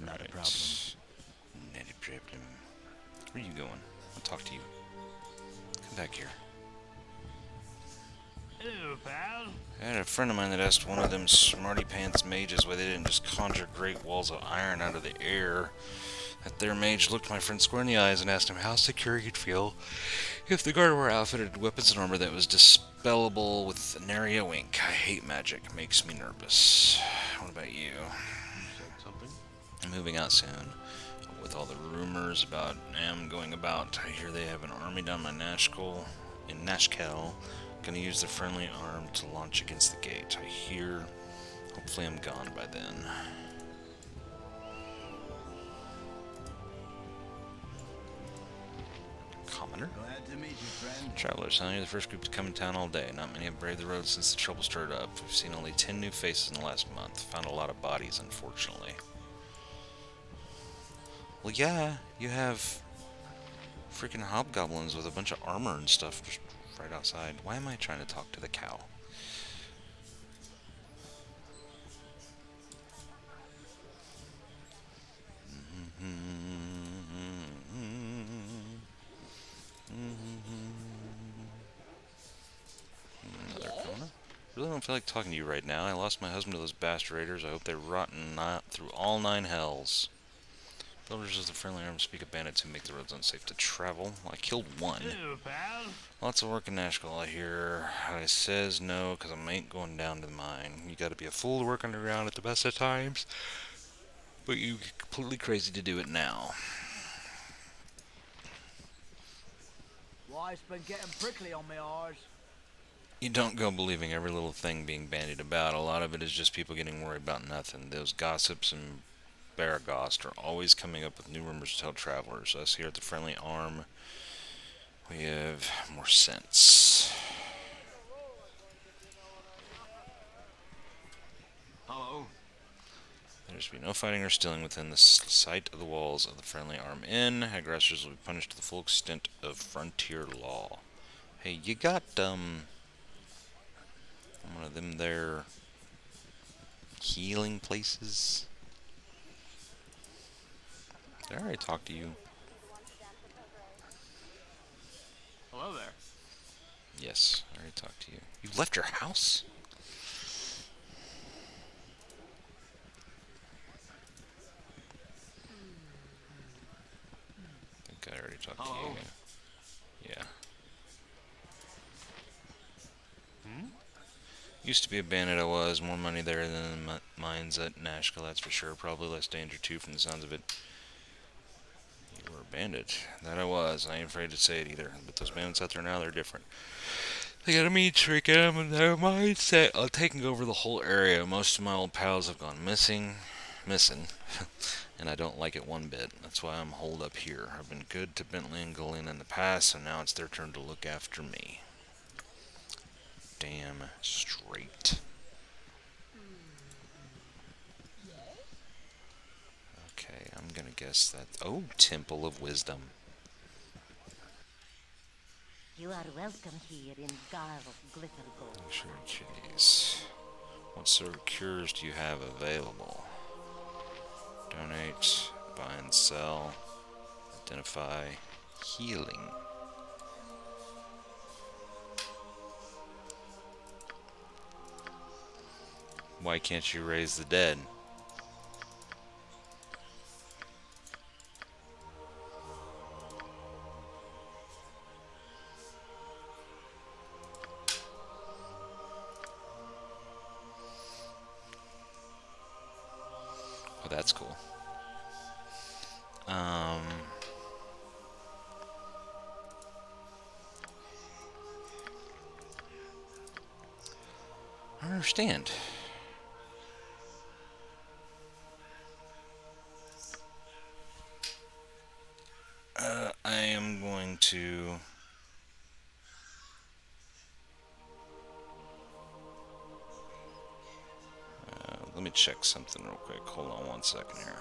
Not a Alright. problem. Not a problem. Where are you going? I'll talk to you. Come back here. Hello, pal. I had a friend of mine that asked one of them smarty pants mages why they didn't just conjure great walls of iron out of the air. That their mage looked my friend square in the eyes and asked him how secure he'd feel if the guard were outfitted with weapons and armor that was dispellable with nary a wink. I hate magic. Makes me nervous. What about you? Something? I'm moving out soon. With all the rumors about Am going about, I hear they have an army down by Nashkel. Gonna use the friendly arm to launch against the gate. I hear. Hopefully I'm gone by then. Commoner? Glad to meet you, friend. Travelers, huh? You're the first group to come in town all day. Not many have braved the road since the trouble stirred up. We've seen only 10 new faces in the last month. Found a lot of bodies, unfortunately. Well, yeah, you have freaking hobgoblins with a bunch of armor and stuff just right outside. Why am I trying to talk to the cow? Really don't feel like talking to you right now. I lost my husband to those bastard raiders. I hope they rot and not through all 9 hells. Builders of the friendly arms speak of bandits who make the roads unsafe to travel. Well, I killed one. Ew, pal. Lots of work in Nashville, I hear. I says no, because I ain't going down to the mine. You gotta be a fool to work underground at the best of times. But you completely crazy to do it now. Wife's been getting prickly on me arse. You don't go believing every little thing being bandied about. A lot of it is just people getting worried about nothing. Those gossips and Baragost are always coming up with new rumors to tell travelers. Us here at the Friendly Arm, we have more sense. Hello. There should be no fighting or stealing within the sight of the walls of the Friendly Arm Inn. Aggressors will be punished to the full extent of frontier law. Hey, you got, one of them there healing places? Did I already talk to you? Hello there. Yes, I already talked to you. You left your house? I think I already talked to Hello. you. Yeah. Used to be a bandit, I was. More money there than the mines at Nashville, that's for sure. Probably less danger, too, from the sounds of it. You were a bandit. That I was. I ain't afraid to say it either. But those bandits out there now, they're different. They got a mean trick in them and their mindset on taking over the whole area. Most of my old pals have gone missing. And I don't like it one bit. That's why I'm holed up here. I've been good to Bentley and Gillian in the past, so now it's their turn to look after me. Damn straight. Okay, I'm gonna guess that. Oh, Temple of Wisdom. You are welcome here in Garl Glitter Gold. Sure, jeez. What sort of cures do you have available? Donate, buy and sell, identify, healing. Why can't you raise the dead? Oh, that's cool. I don't understand. I am going to... let me check something real quick. Hold on 1 second here.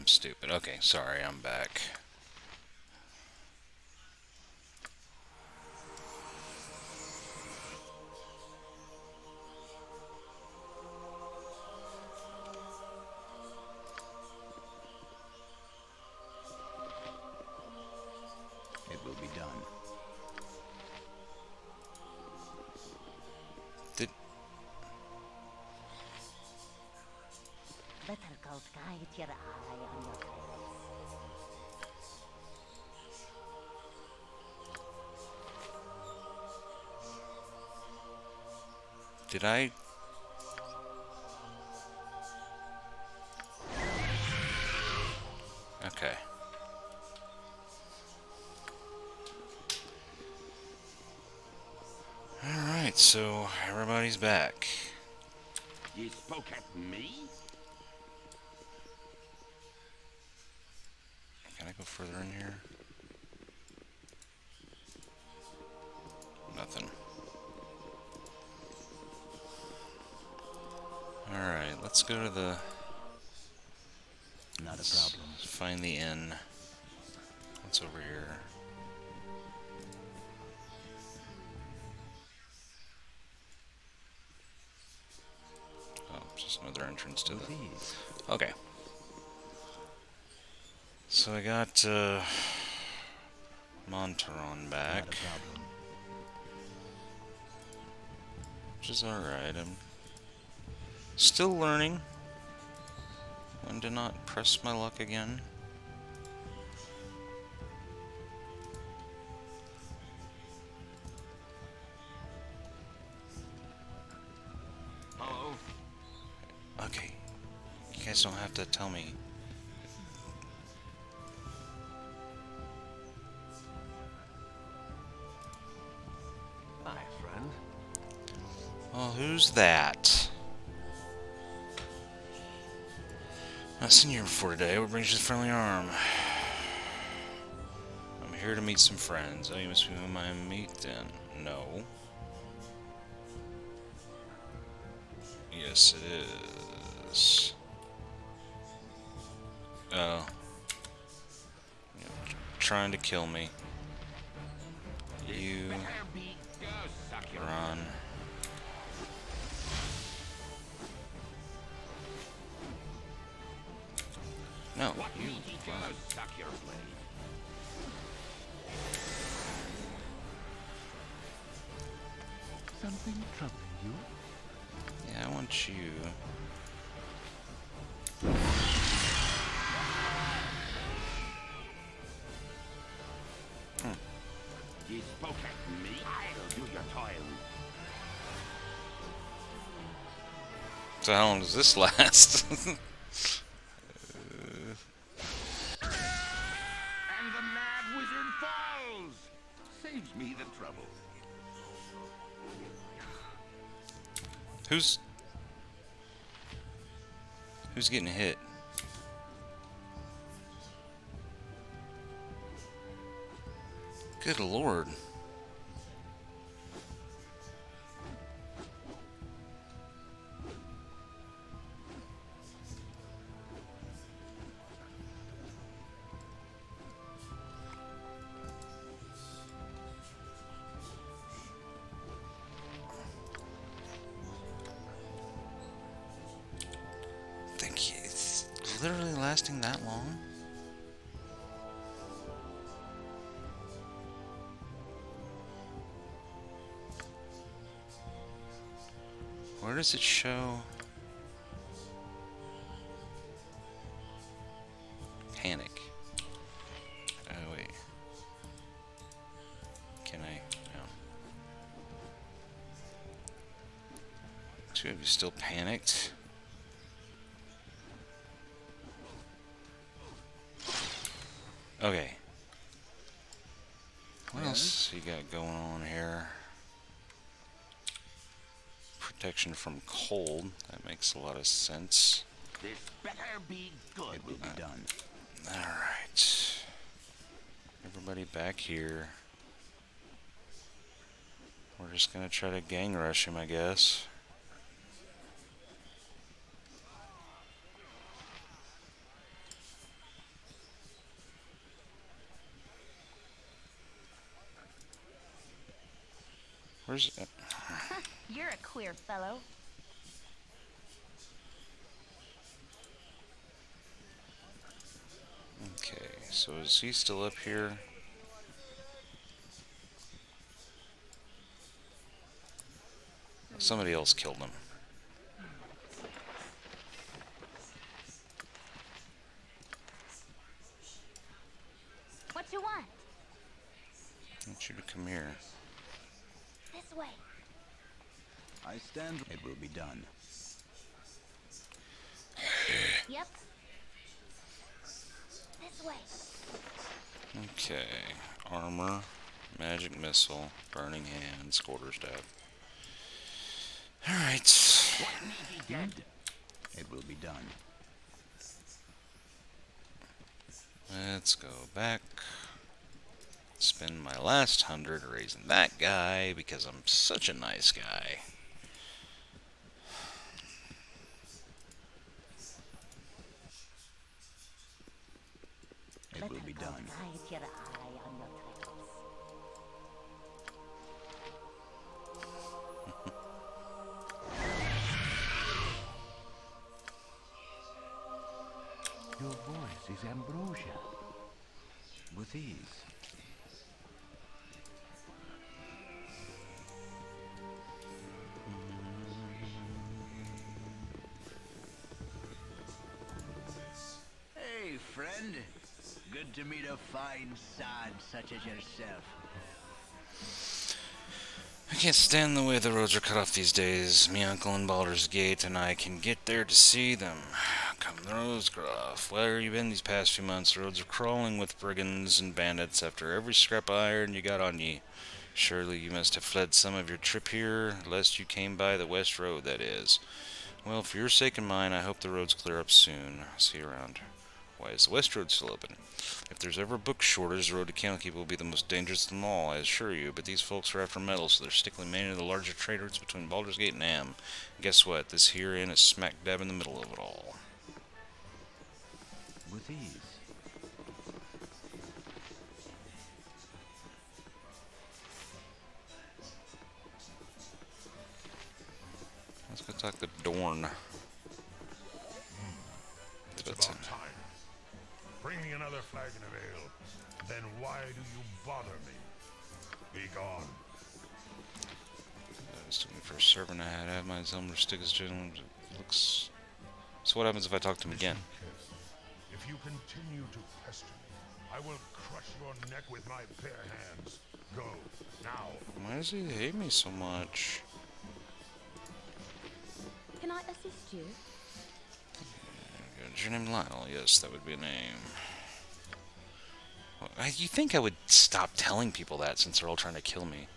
I'm stupid. Okay, sorry, I'm back. It will be done. Did Better go guide your eye on your trails. did I? Okay. Alright, so everybody's back. You spoke at me? Can I go further in here? Nothing. Alright, let's go to the... Not a let's problem. find the inn. What's over here? Oh, just another entrance to the... Please. Okay. So I got Montaron back, Not a problem. which is alright. I'm still learning when to not press my luck again. Hello? Okay, you guys don't have to tell me. Hi, friend. Well, who's that? Not seen you before today. What brings you the friendly arm? I'm here to meet some friends. Oh, you must be whom I meet then. No. Yes, it is. Oh. You're trying to kill me. You Better be go suck your run. No, What you meaty go suck your blade. Something troubling you? yeah, I want you. You spoke at me? I'll do your toil. So how long does this last? And the mad wizard falls! Saves me the trouble. Who's getting hit? Good lord. Think it's literally lasting that long? Where does it show? Panic. Oh wait. Can I? No. Two of you still panicked? Okay. What else you got going on here? Protection from cold. That makes a lot of sense. This better be good. It will be done. Alright. Everybody back here. We're just gonna try to gang rush him, I guess. Where's... You're a queer fellow. Okay, so is he still up here? Somebody else killed him. What you want? I want you to come here. This way. I stand. It will be done. Yep. This way. Okay. Armor, magic missile, burning hands, quarterstaff. Alright. What need he dead? It will be done. Let's go back. Spend my last 100 raising that guy because I'm such a nice guy. It will be done. Guide your eye on your tricks. Your voice is ambrosia. With ease. Hey, friend. Good to meet a fine sod such as yourself. I can't stand the way the roads are cut off these days. Me uncle in Baldur's Gate and I can get there to see them. Come the roads cut off. Where you been these past few months? The roads are crawling with brigands and bandits after every scrap of iron you got on ye. Surely you must have fled some of your trip here, lest you came by the west road, that is. Well, for your sake and mine, I hope the roads clear up soon. See you around. Why is the west road still open? If there's ever a book shortage, the road to Candlekeep will be the most dangerous of them all, I assure you. But these folks are after metal, so they're stickling mainly to the larger trade routes between Baldur's Gate and Am. Guess what? This here inn is smack dab in the middle of it all. With ease. Let's go talk to Dorn. It's about time. Bring me another flagon of ale. Then why do you bother me? Be gone. This took me for a servant I had. I have my Zelmer stick as gentleman. Looks. So what happens if I talk to him again? If you continue to pester me, I will crush your neck with my bare hands. Go, now. Why does he hate me so much? Can I assist you? Is your name Lionel? Yes, that would be a name. Well, you think I would stop telling people that since they're all trying to kill me?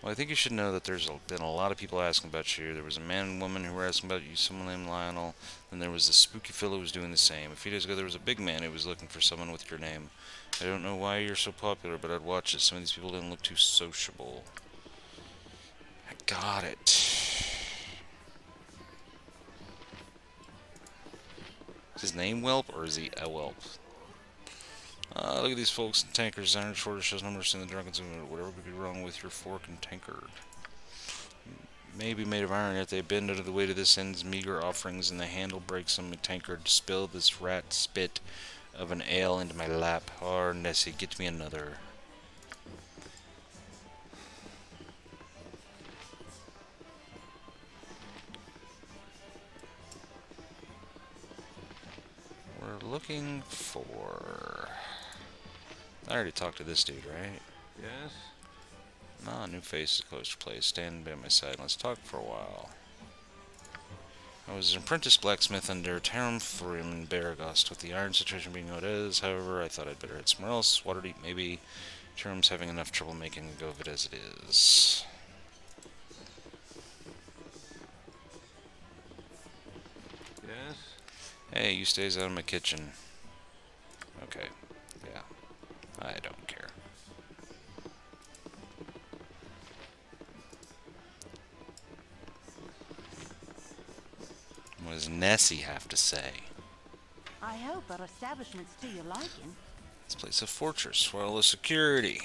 Well, I think you should know that there's been a lot of people asking about you. There was a man and woman who were asking about you, someone named Lionel. Then there was this spooky fellow who was doing the same. A few days ago, there was a big man who was looking for someone with your name. I don't know why you're so popular, but I'd watch it. Some of these people didn't look too sociable. I got it. Is his name Whelp, or is he a Whelp? Look at these folks in tankers. Iron shortage shows numbers in the drunken zone. Whatever could be wrong with your fork and tankard. Maybe made of iron, yet they bend under the weight of this end's meager offerings, and the handle breaks them. A tankard spill this rat spit of an ale into my lap. Oh, Nessie, get me another. We're looking for... I already talked to this dude, right? Yes? Ah, new face is close to place. Stand by my side. Let's talk for a while. I was an apprentice blacksmith under Tarum Thorim in Baragost, with the iron situation being what it is. However, I thought I'd better head somewhere else. Waterdeep, maybe. Tarum's having enough trouble making a go of it as it is. Yes? Hey, you stays out of my kitchen. Okay. Yeah. I don't care. What does Nessie have to say? I hope our establishment's to your liking. This place a fortress, well, the security.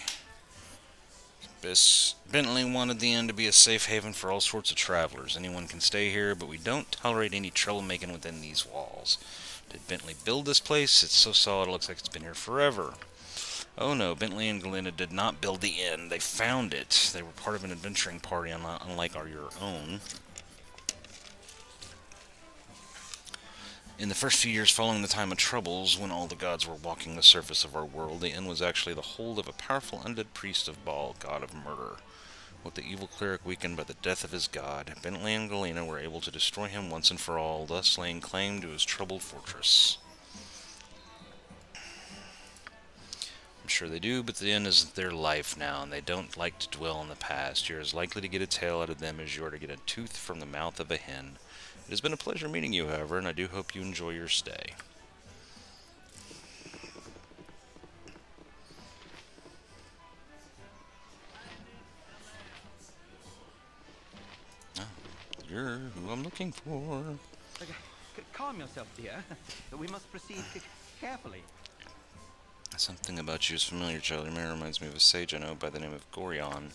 Bentley wanted the inn to be a safe haven for all sorts of travelers. Anyone can stay here, but we don't tolerate any troublemaking within these walls. Did Bentley build this place? It's so solid it looks like it's been here forever. Oh no, Bentley and Galena did not build the inn. They found it. They were part of an adventuring party unlike your own. In the first few years following the time of troubles, when all the gods were walking the surface of our world, the inn was actually the hold of a powerful undead priest of Baal, god of murder. With the evil cleric weakened by the death of his god, Bentley and Galena were able to destroy him once and for all, thus laying claim to his troubled fortress. I'm sure they do, but the inn is their life now, and they don't like to dwell on the past. You're as likely to get a tale out of them as you are to get a tooth from the mouth of a hen. It has been a pleasure meeting you, however, and I do hope you enjoy your stay. Oh, you're who I'm looking for. Okay, calm yourself, dear. We must proceed carefully. Something about you is familiar, child. Your manner reminds me of a sage I know by the name of Gorion.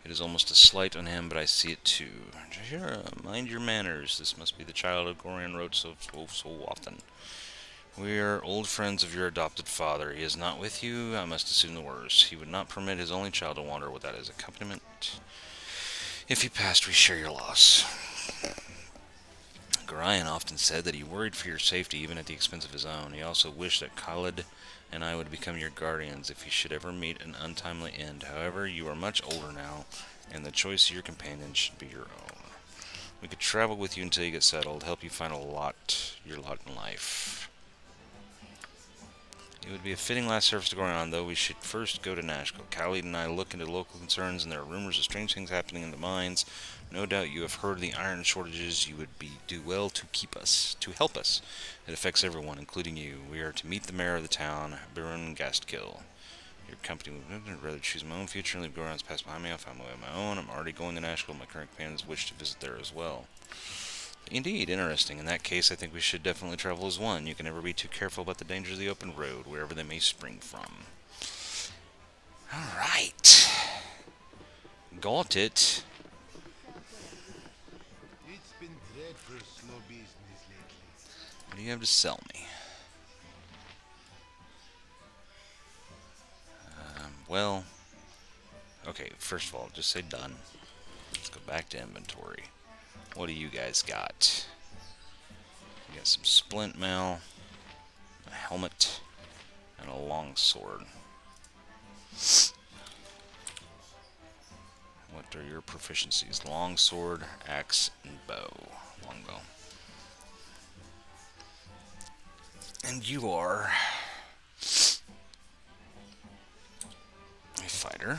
It is almost a slight on him, but I see it too. Jahira, mind your manners. This must be the child of Gorion wrote so often. We are old friends of your adopted father. He is not with you. I must assume the worst. He would not permit his only child to wander without his accompaniment. If he passed, we share your loss. Gorion often said that he worried for your safety even at the expense of his own. He also wished that Khalid and I would become your guardians if you should ever meet an untimely end. However, you are much older now, and the choice of your companion should be your own. We could travel with you until you get settled, help you find your lot in life. It would be a fitting last service to Gorion, though we should first go to Nashville. Khalid and I look into local concerns, and there are rumors of strange things happening in the mines. No doubt you have heard of the iron shortages. You would do well to help us. It affects everyone, including you. We are to meet the mayor of the town, Baron Gastkill. Your company would rather choose my own future and leave Gorion's past behind me. I'll find my way on my own. I'm already going to Nashville. My current companions wish to visit there as well. Indeed, interesting. In that case, I think we should definitely travel as one. You can never be too careful about the dangers of the open road, wherever they may spring from. Alright. Got it. It's been dreadful slow business lately. What do you have to sell me? Well, okay, first of all, just say done. Let's go back to inventory. What do you guys got? You got some splint mail, a helmet, and a longsword. What are your proficiencies? Longsword, axe, and bow. Longbow. And you are a fighter.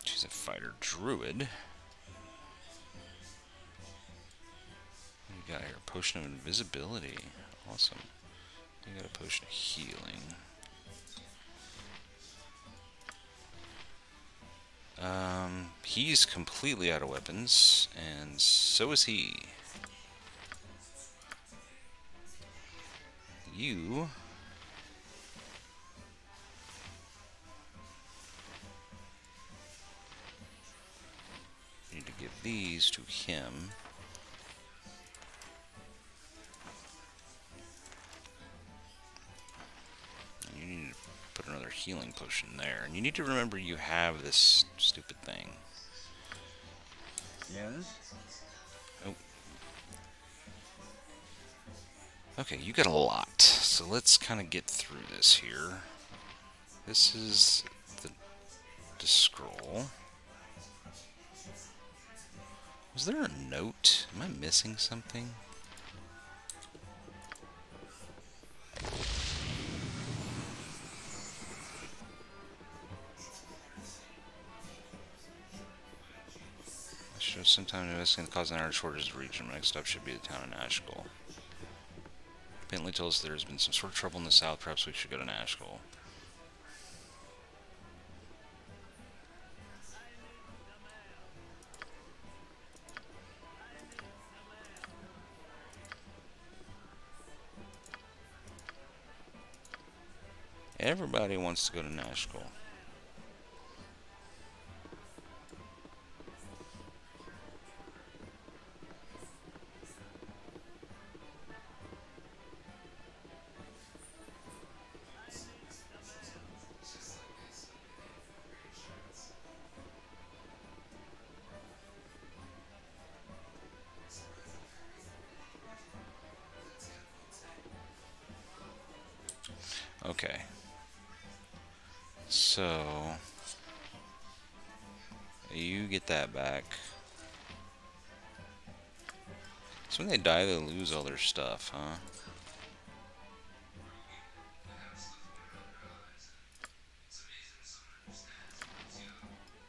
She's a fighter druid. You got your potion of invisibility. Awesome. You got a potion of healing. He's completely out of weapons, and so is he. You need to give these to him. And you need to put another healing potion there. And you need to remember you have this stupid thing. Yes? Oh. Okay, you got a lot. So let's kind of get through this here. This is the scroll. Was there a note? Am I missing something? Shows sometime investing in the cause of an iron shortage of the region. Next up should be the town of Nashville. Bentley told us there has been some sort of trouble in the south. Perhaps we should go to Nashville. everybody wants to go to Nashville. Okay. So, you get that back. So when they die, they lose all their stuff, huh?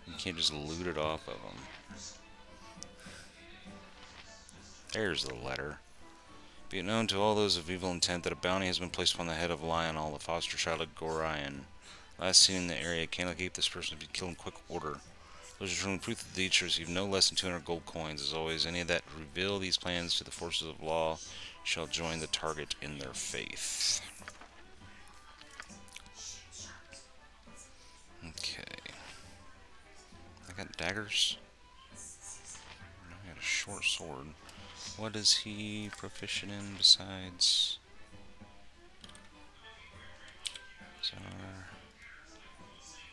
You can't just loot it off of them. There's the letter. Be it known to all those of evil intent that a bounty has been placed upon the head of Lionel, the foster child of Gorion. Last seen in the area, cannot keep this person to be killed in quick order. Those who shown proof of the deed shall receive no less than 200 gold coins. As always, any that reveal these plans to the forces of law shall join the target in their faith. Okay. I got daggers. I got a short sword. What is he proficient in besides?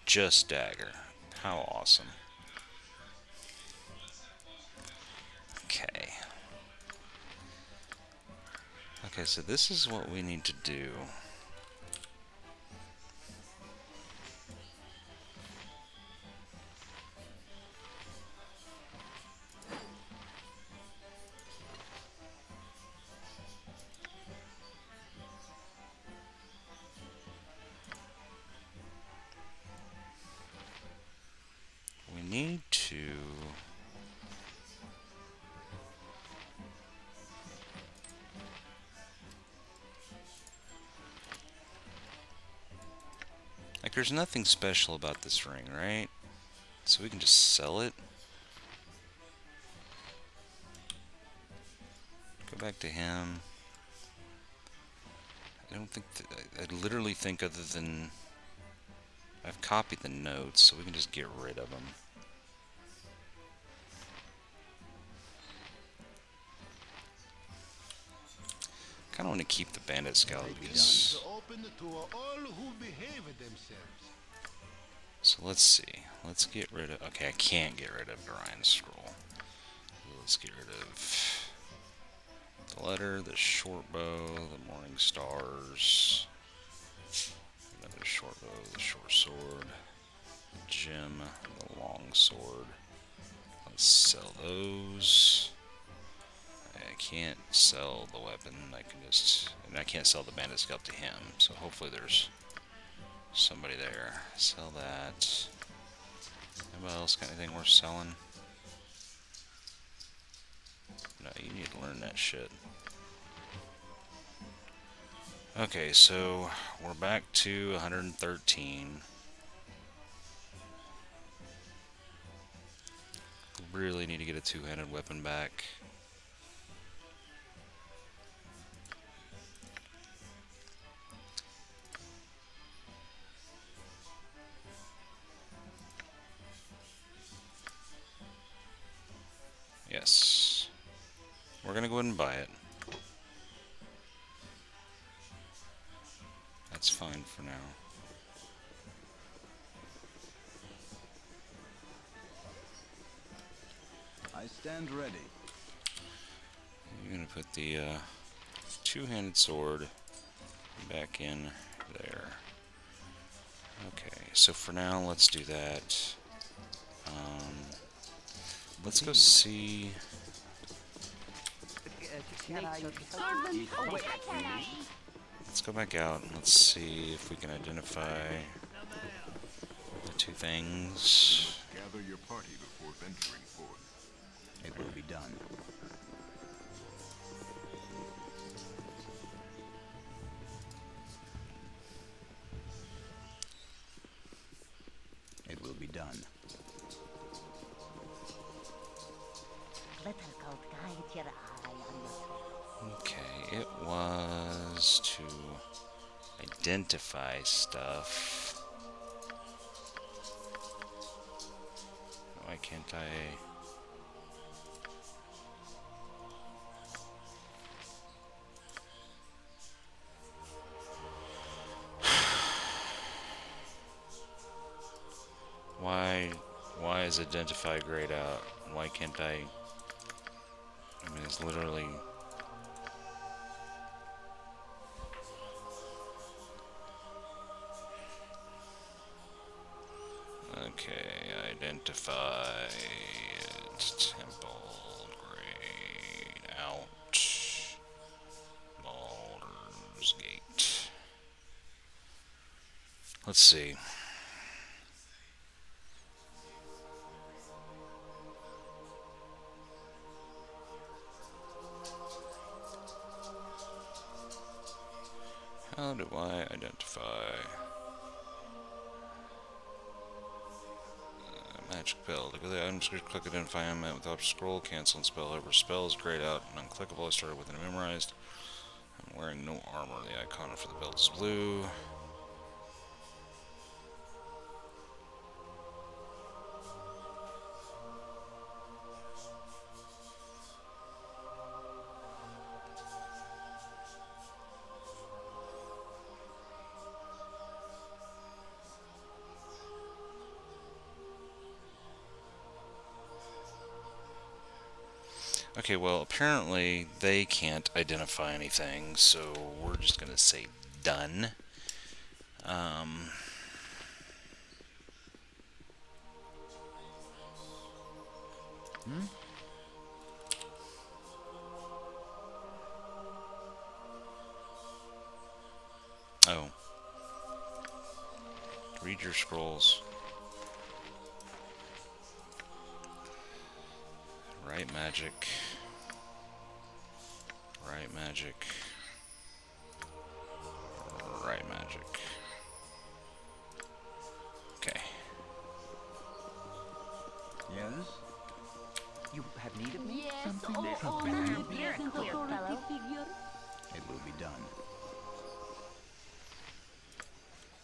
Just dagger. How awesome. Okay. Okay, so this is what we need to do. We need to... Like, there's nothing special about this ring, right? So we can just sell it. Go back to him. I don't think... I literally think other than... I've copied the notes, so we can just get rid of them. Kind of want to keep the bandit scout because... Open to all who behave themselves. So let's see. Let's get rid of... Okay, I can't get rid of Orion's scroll. Let's get rid of the letter, the short bow, the morning stars, another short bow, the short sword, the gem, the long sword. Let's sell those. I can't sell the weapon. I can just... And I can't sell the bandit scalp to him. So hopefully there's somebody there. Sell that. Anybody else got anything worth selling? No, you need to learn that shit. Okay, so we're back to 113. Really need to get a two-handed weapon back. Yes. We're gonna go ahead and buy it. That's fine for now. I stand ready. You're gonna put the two-handed sword back in there. Okay, so for now, let's do that. Let's go see... Let's go back out and let's see if we can identify the two things. Gather your party before venturing forth. It will be done. It will be done. Little goat, guide your eye on your toes. Okay, it was to identify stuff. Why can't I? Why is identify grayed out? Why can't I? I mean, it's literally. Okay, identify temple grayed out. Baldur's Gate. Let's see. How do I identify magic spell? To go to the item description, click identify element without scroll, cancel and spell. However, spell is grayed out and unclickable. I started with it memorized. I'm wearing no armor. The icon for the belt is blue. Okay, well, apparently they can't identify anything, so we're just going to say done. Oh. Read your scrolls. Right magic. Right magic. Right magic. Okay. Yes? You have need of me? Yes, Something oh, from oh, Baldur? you're a queer fellow. It will be done.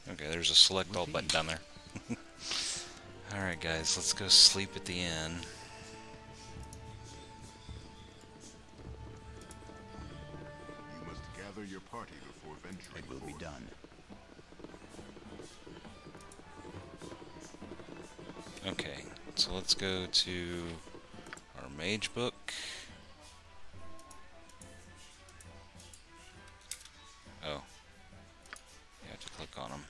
Okay, there's a select all button down there. Alright guys, let's go sleep at the inn. You must gather your party before venturing It will be forth. done. Okay, so let's go to our mage book. Oh. You have to click on them.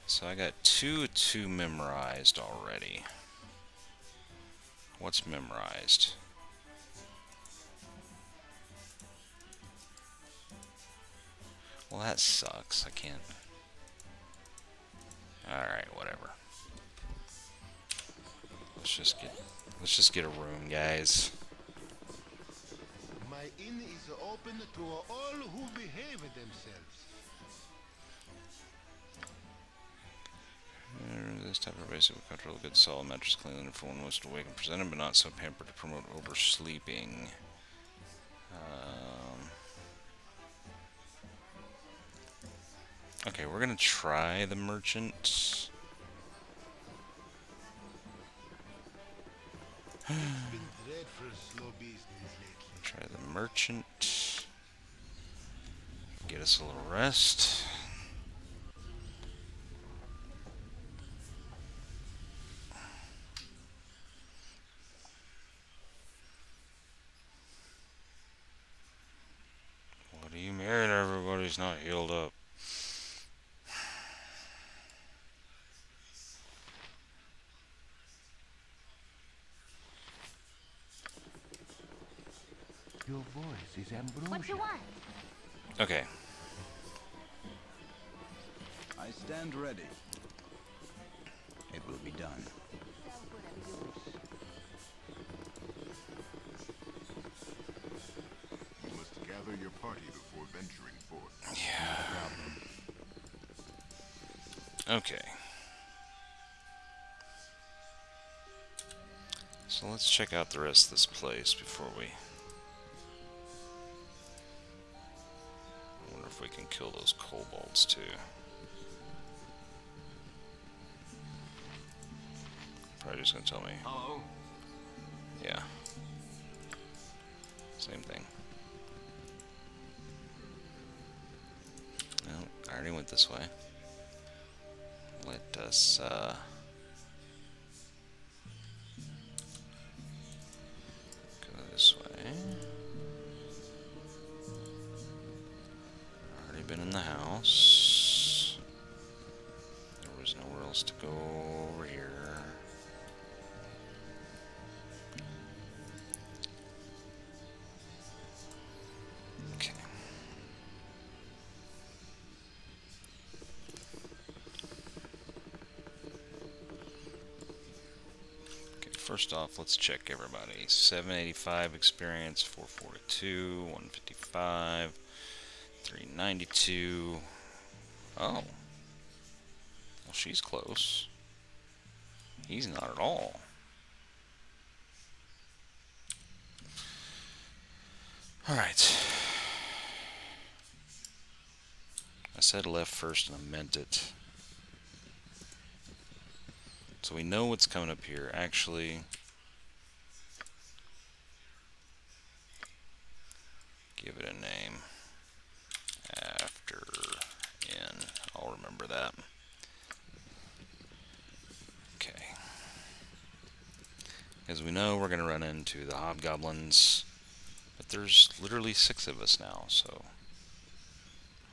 So I got 2 memorized already. What's memorized? Well, that sucks. I can't. Alright, whatever. Let's just get a room, guys. My inn is open to all who behave themselves. This type of race will control a good solid mattress cleanliness for one who wants to wake and present, but not so pampered to promote oversleeping. Okay, we're gonna try the merchant. Been dreadful slow business lately. Try the merchant. Get us a little rest. What do you mean everybody's not healed up? Your voice is ambrosia. What you want? Okay. I stand ready. It will be done. You must gather your party before venturing forth. Yeah. Okay. So let's check out the rest of this place before we... I wonder if if we can kill those kobolds too. Probably just gonna tell me. Hello? Yeah. Same thing. No, I already went this way. Let us, go this way. Already been in the house. There was nowhere else to go over here. Okay. First off, let's check everybody. 785 experience, 442, 155, 392. Oh. Well, she's close. He's not at all. Alright. I said left first and I meant it. So we know what's coming up here. Actually, give it a name. After in. I'll remember that. Okay. As we know, we're going to run into the Hobgoblins. But there's literally 6 of us now, so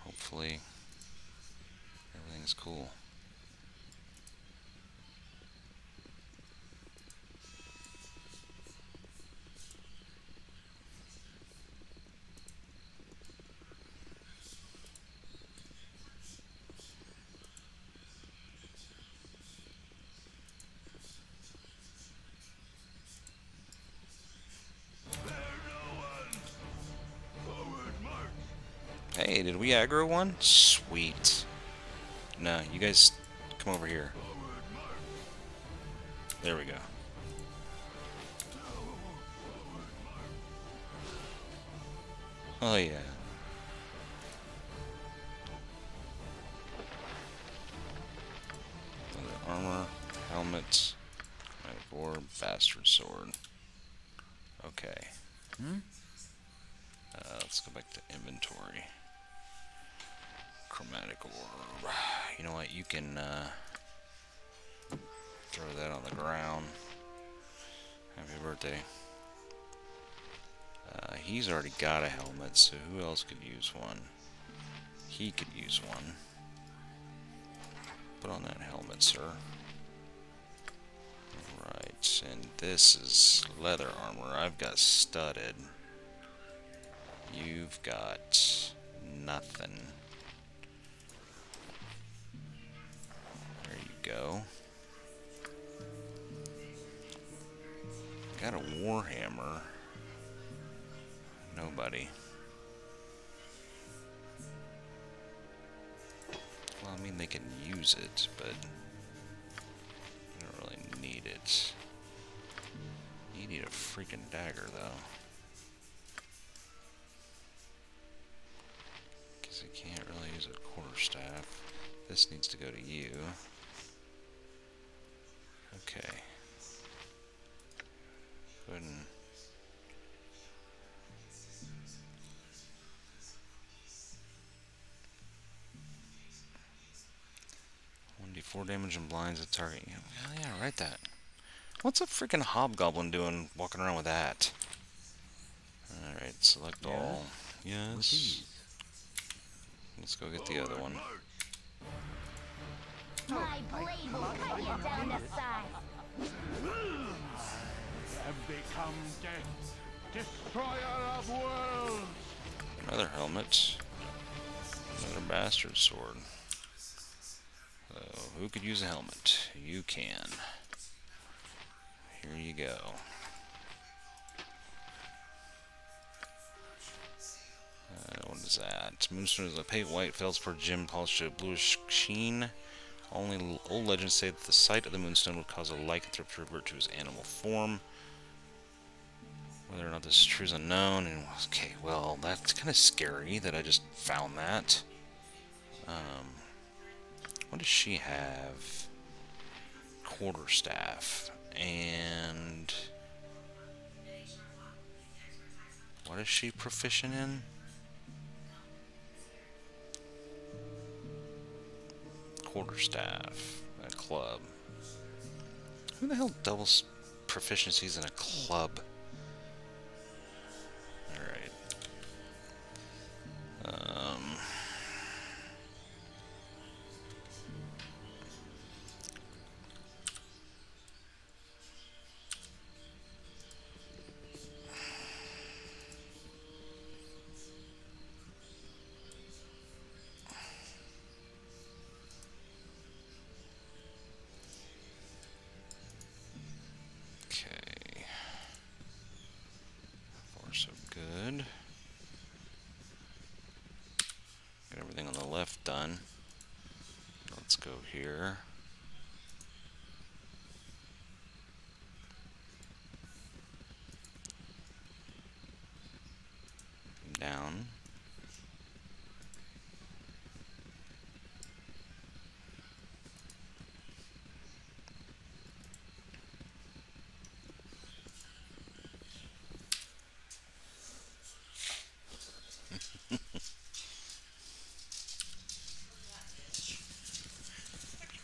hopefully everything's cool. Hey, did we aggro one? Sweet. No, you guys come over here. There we go. Oh yeah. Leather armor, helmet, orb, bastard sword. Okay. Let's go back to inventory. Chromatic orb. You know what? You can throw that on the ground. Happy birthday. He's already got a helmet, so who else could use one? He could use one. Put on that helmet, sir. Right, and this is leather armor. I've got studded. You've got nothing. There you go. Got a warhammer. Nobody. Well, I mean, they can use it, but they don't really need it. You need a freaking dagger, though. Because you can't really use a quarterstaff. This needs to go to you. Okay. Go ahead and... 1d4 damage and blinds the target. Yeah, write that. What's a freaking hobgoblin doing walking around with that? Alright, select all. Yes. Let's go get the other one. My blade will cut you down to size. Have become death, destroyer of worlds. Another helmet. Another bastard sword. So, who could use a helmet? You can. Here you go. What is that? Moonstone is a pale white feldspar gem polished to a bluish sheen. Only old legends say that the sight of the moonstone would cause a lycanthrope to revert to his animal form. Whether or not this is true is unknown. And okay, well, that's kind of scary that I just found that. What does she have? Quarterstaff. And what is she proficient in? Quarterstaff. A club. Who the hell doubles proficiencies in a club? Alright. Okay. Far so good. Got everything on the left done. Let's go here. Down.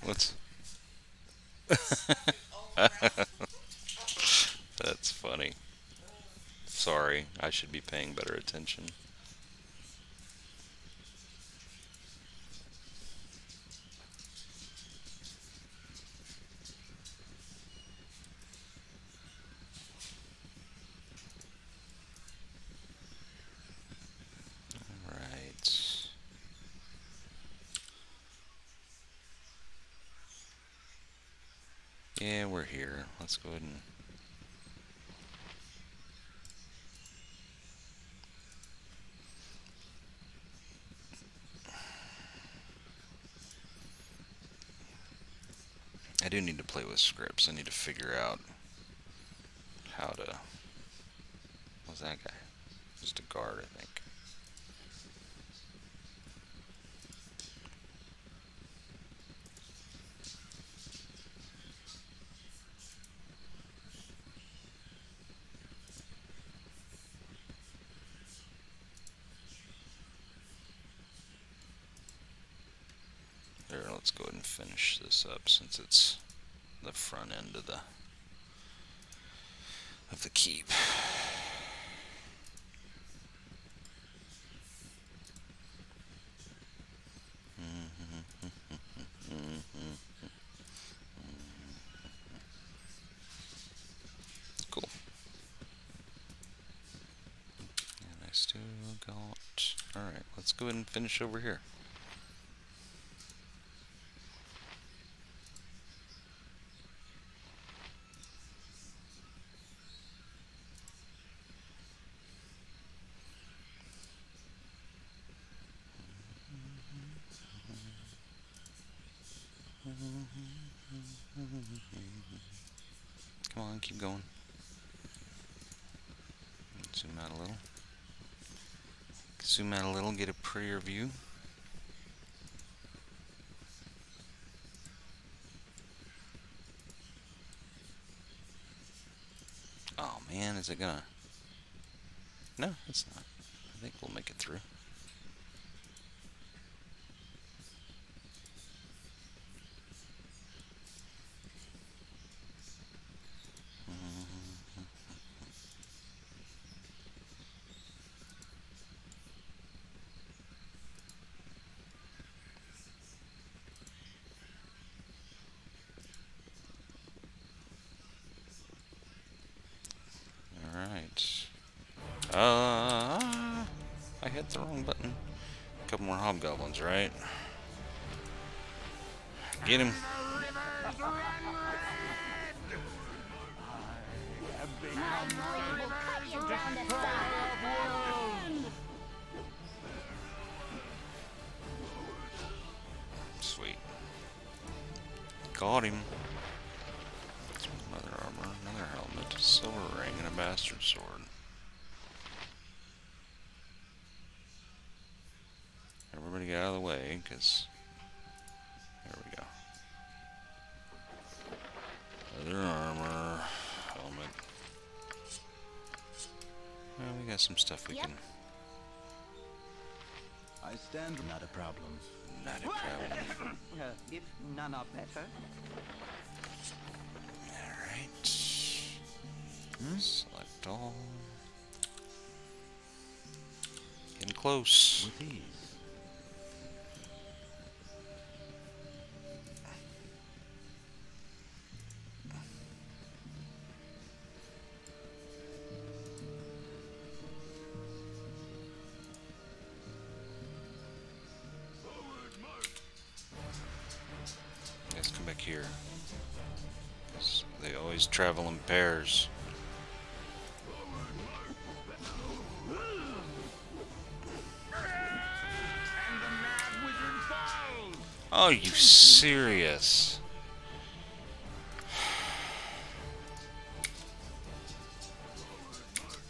What's... That's funny. Sorry, I should be paying better attention. Alright. Yeah, we're here. Let's go ahead and... I do need to play with scripts. I need to figure out how to... What's that guy? Just a guard, I think. There, let's go ahead and finish this up since it's the front end of the keep. Cool. And I still got... Alright, let's go ahead and finish over here. Come on, keep going. Zoom out a little. Zoom out a little, get a prettier view. Oh man, is it gonna... No, it's not. I think we'll make it through. Alright. I hit the wrong button. A couple more hobgoblins, right? Get him. My blade will cut you down to size. Sweet. Got him. Another armor, another helmet, silver ring, and a bastard sword. out of the way, because... There we go. Leather armor. Helmet. Well, we got some stuff we Yep. can... I stand. Not a problem. Not a problem. If none are better. Alright. Select all. Getting close. With ease. Guys, come back here. 'Cause they always travel in pairs. And the mad wizard falls! Oh, you serious?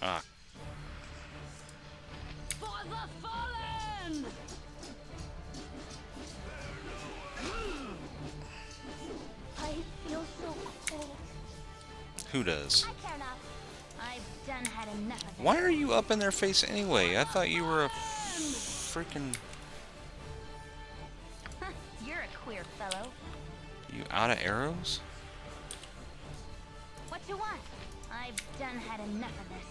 Ah, For the fallen! I feel so cold. who does? I care not. I've done had enough of it. Why are you up in their face anyway? I thought you were a freaking... You're a queer fellow. You out of arrows? What you want? I've done had enough of this.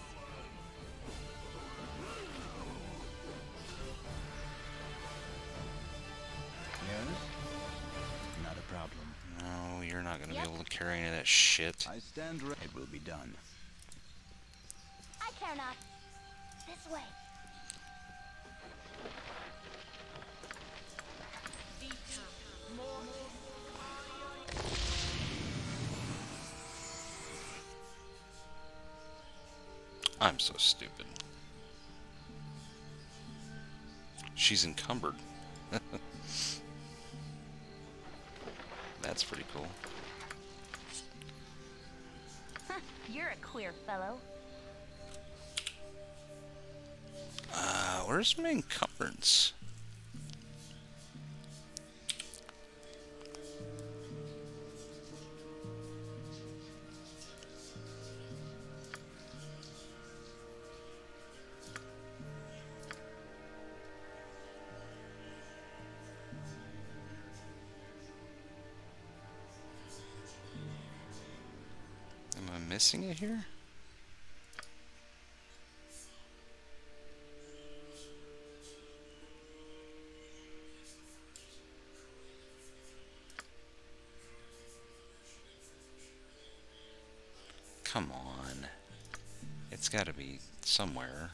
Yes? Not a problem. No, you're not gonna Yep. be able to carry any of that shit. I stand ready. It will be done. I care not. This way. I'm so stupid. She's encumbered. That's pretty cool. You're a queer fellow. Where's my encumbrance? Am I missing it here? Come on. It's got to be somewhere.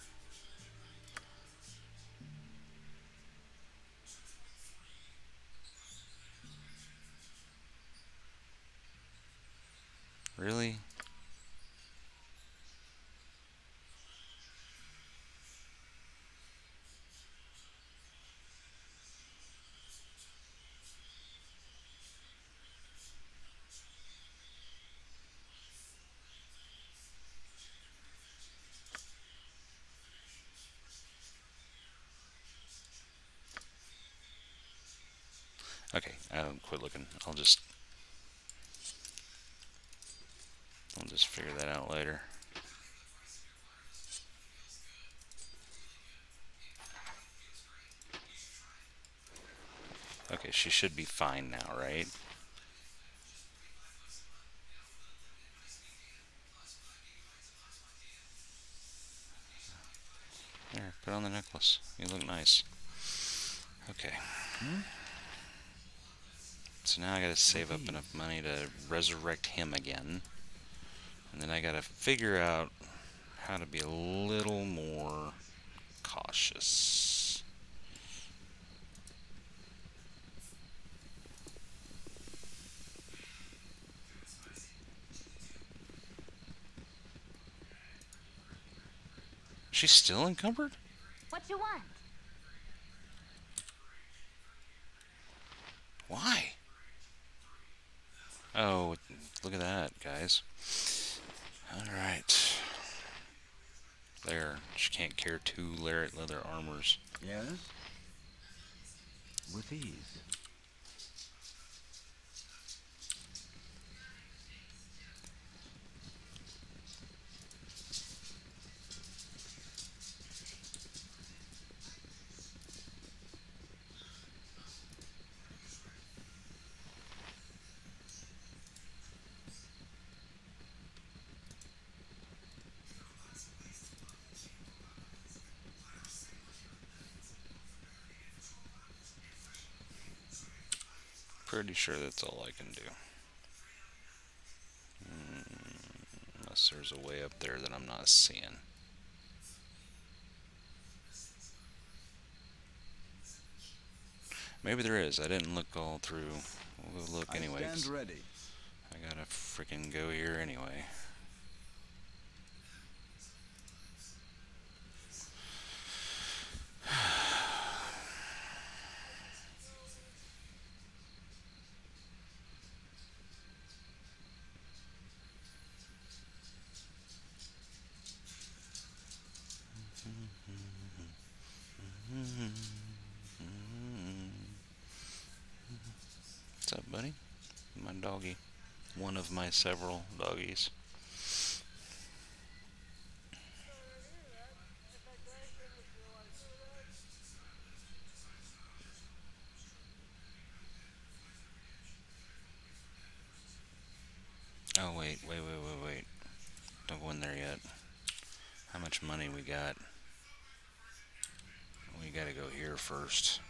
Really? Okay, I'll quit looking. I'll just figure that out later. Okay, she should be fine now, right? There, put on the necklace. You look nice. Okay. So now I gotta save up enough money to resurrect him again. And then I gotta figure out how to be a little more cautious. She's still encumbered? What you want? Why? Oh, look at that, guys. Alright. There. She can't carry two leather armors. Yes? With ease. Pretty sure that's all I can do. Unless there's a way up there that I'm not seeing. Maybe there is. I didn't look all through. We'll go look anyway. I stand ready. I gotta freaking go here anyway. What's up, buddy? My doggy. One of my several doggies. Oh, wait. Don't go in there yet. How much money we got? We gotta go here first.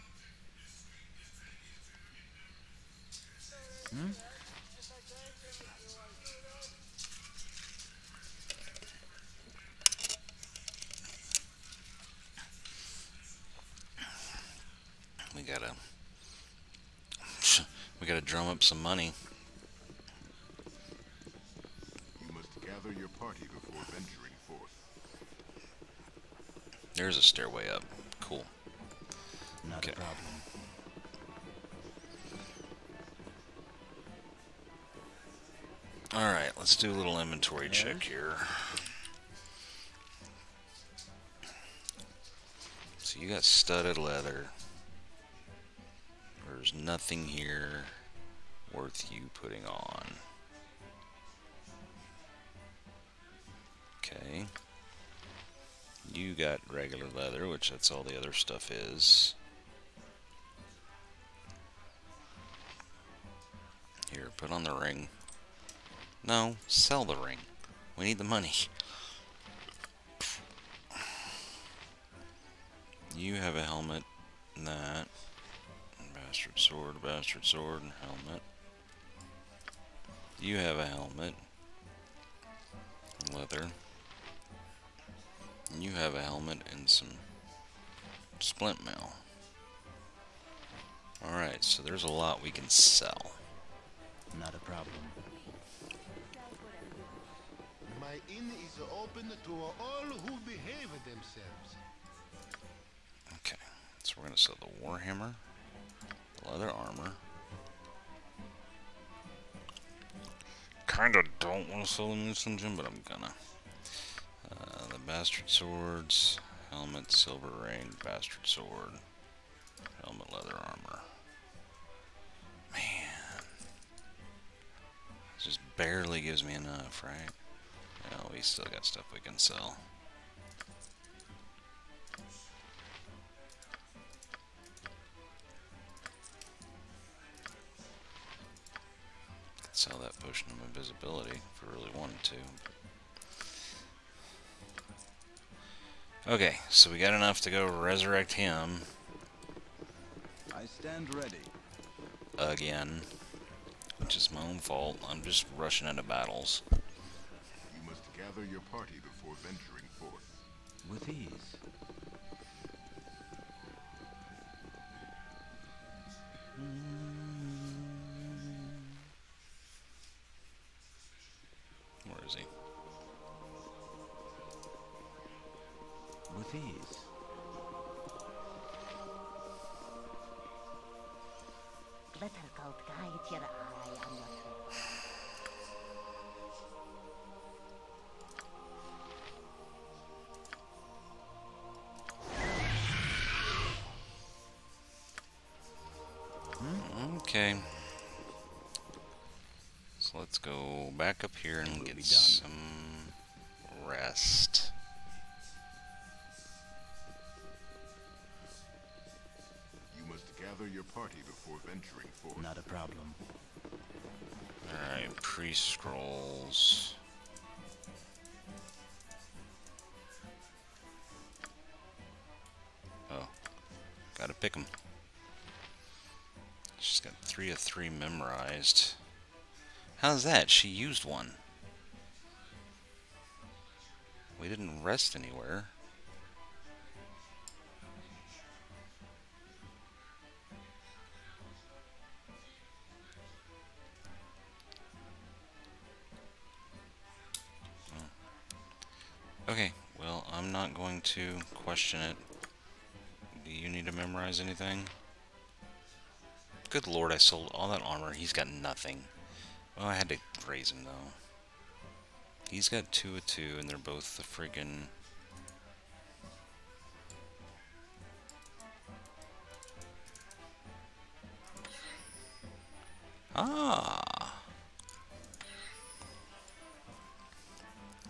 We gotta... We gotta drum up some money. You must gather your party before venturing forth. There's a stairway up. Cool. Not Okay. a problem. Alright, let's do a little inventory check here. So you got studded leather. There's nothing here worth you putting on. Okay. You got regular leather, which that's all the other stuff is. Here, put on the ring. No, sell the ring. We need the money. You have a helmet. That. Bastard sword, helmet. You have a helmet. Leather. You have a helmet and some splint mail. Alright, so there's a lot we can sell. Not a problem. My inn is open to all who behave themselves. Okay, so we're going to sell the warhammer, the leather armor. Kinda don't want to sell the moose engine, but I'm gonna. The bastard swords, helmet, silver ring, bastard sword, helmet, leather armor. Man, it just barely gives me enough, right? No, we still got stuff we can sell. Could sell that potion of invisibility if we really wanted to. Okay, so we got enough to go resurrect him I stand ready. again, which is my own fault. I'm just rushing into battles. You must gather your party before venturing forth. With ease. Where is he? With ease. Glitter gold guide your eye on your trail. Okay. So let's go back up here and We'll get be done. some rest. You must gather your party before venturing forth. Not a problem. Alright, pre-scrolls. Oh, gotta pick them. She's got 3 of 3 memorized. How's that? She used one. We didn't rest anywhere. Okay, well, I'm not going to question it. Do you need to memorize anything? Good lord, I sold all that armor. He's got nothing. Well, I had to raise him, though. He's got 2 of 2, and they're both the friggin'... Ah!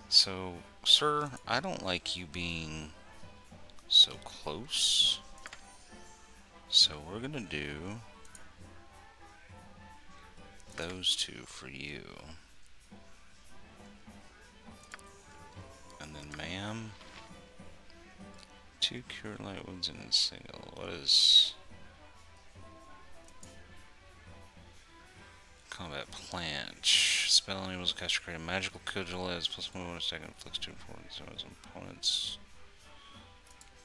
So, sir, I don't like you being so close. So we're gonna do those 2 for you. And then, ma'am, 2 cure light wounds in a single. What is... Combat plant. Spell enables cast to create a magical cudgel as plus 1 bonus attack and inflicts 2 points on his opponent's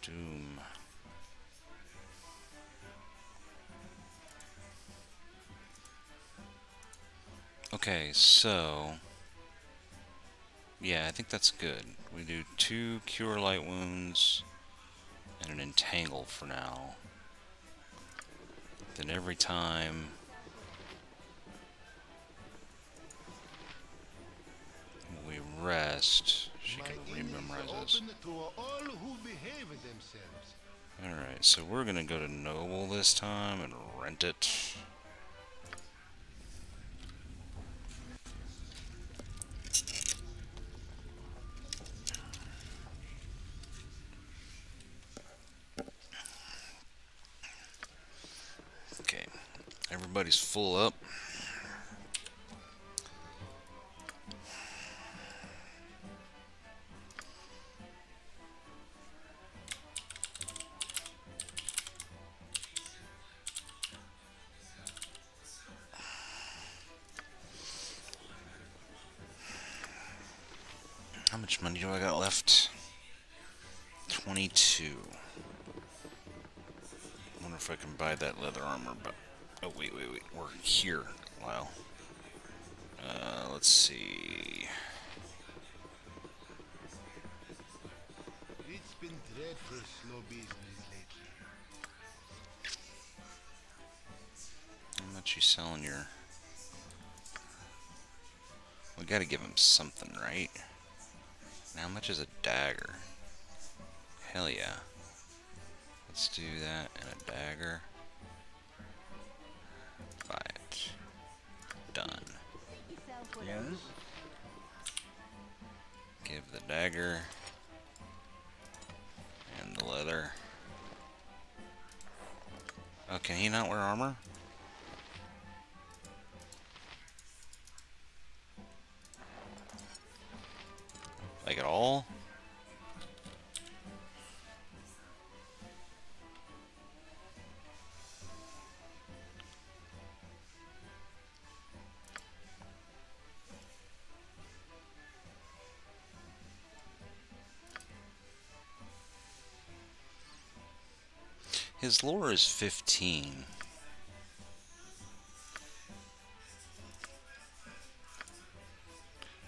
doom. Okay, so yeah, I think that's good. We do 2 cure light wounds and an entangle for now. Then every time we rest, she can rememorize us. To all who behave themselves. Alright, so we're gonna go to Noble this time and rent it. Okay, everybody's full up. How much money do I got left? 22. Wonder if I can buy that leather armor, but... Oh, wait. We're here. Wow. Let's see. It's been dreadful slow business lately. How much you selling your... We gotta give him something, right? Now, how much is a dagger? Hell yeah. Let's do that and a dagger. Buy it. Done. Yes? Give the dagger and the leather. Oh, can he not wear armor? Like at all? His lore is 15.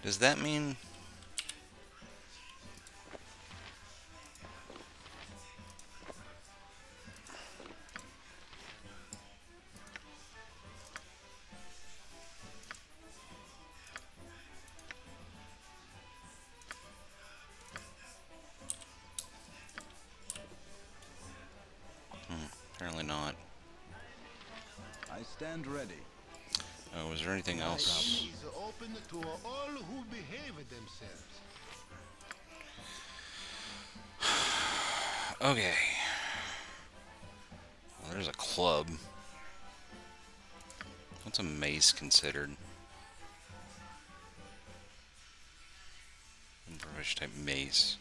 Does that mean... Apparently not. I stand ready. Oh, was there anything My else? inn is open to all who behave themselves. Okay. Well, there's a club. What's a mace considered? Improvisation type mace.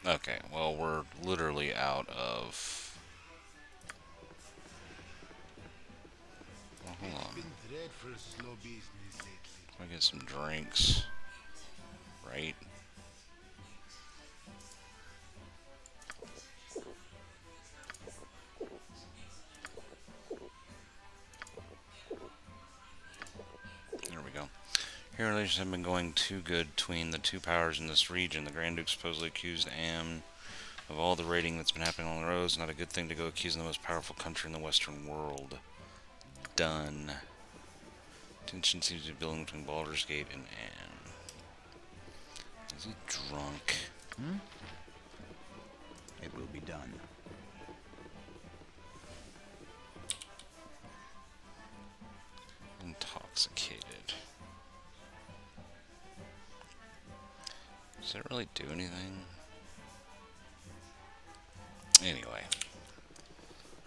Okay, well, we're literally out of... Well, hold It's on. been dreadful slow business lately. Let me get some drinks. Right? There we go. Here, relations have been going too good between the two powers in this region. The Grand Duke supposedly accused Am of all the raiding that's been happening on the roads. Not a good thing to go accusing the most powerful country in the Western world. Done. Tension seems to be building between Baldur's Gate and Am. Is he drunk? It will be done. Intoxicated. Does that really do anything? Anyway.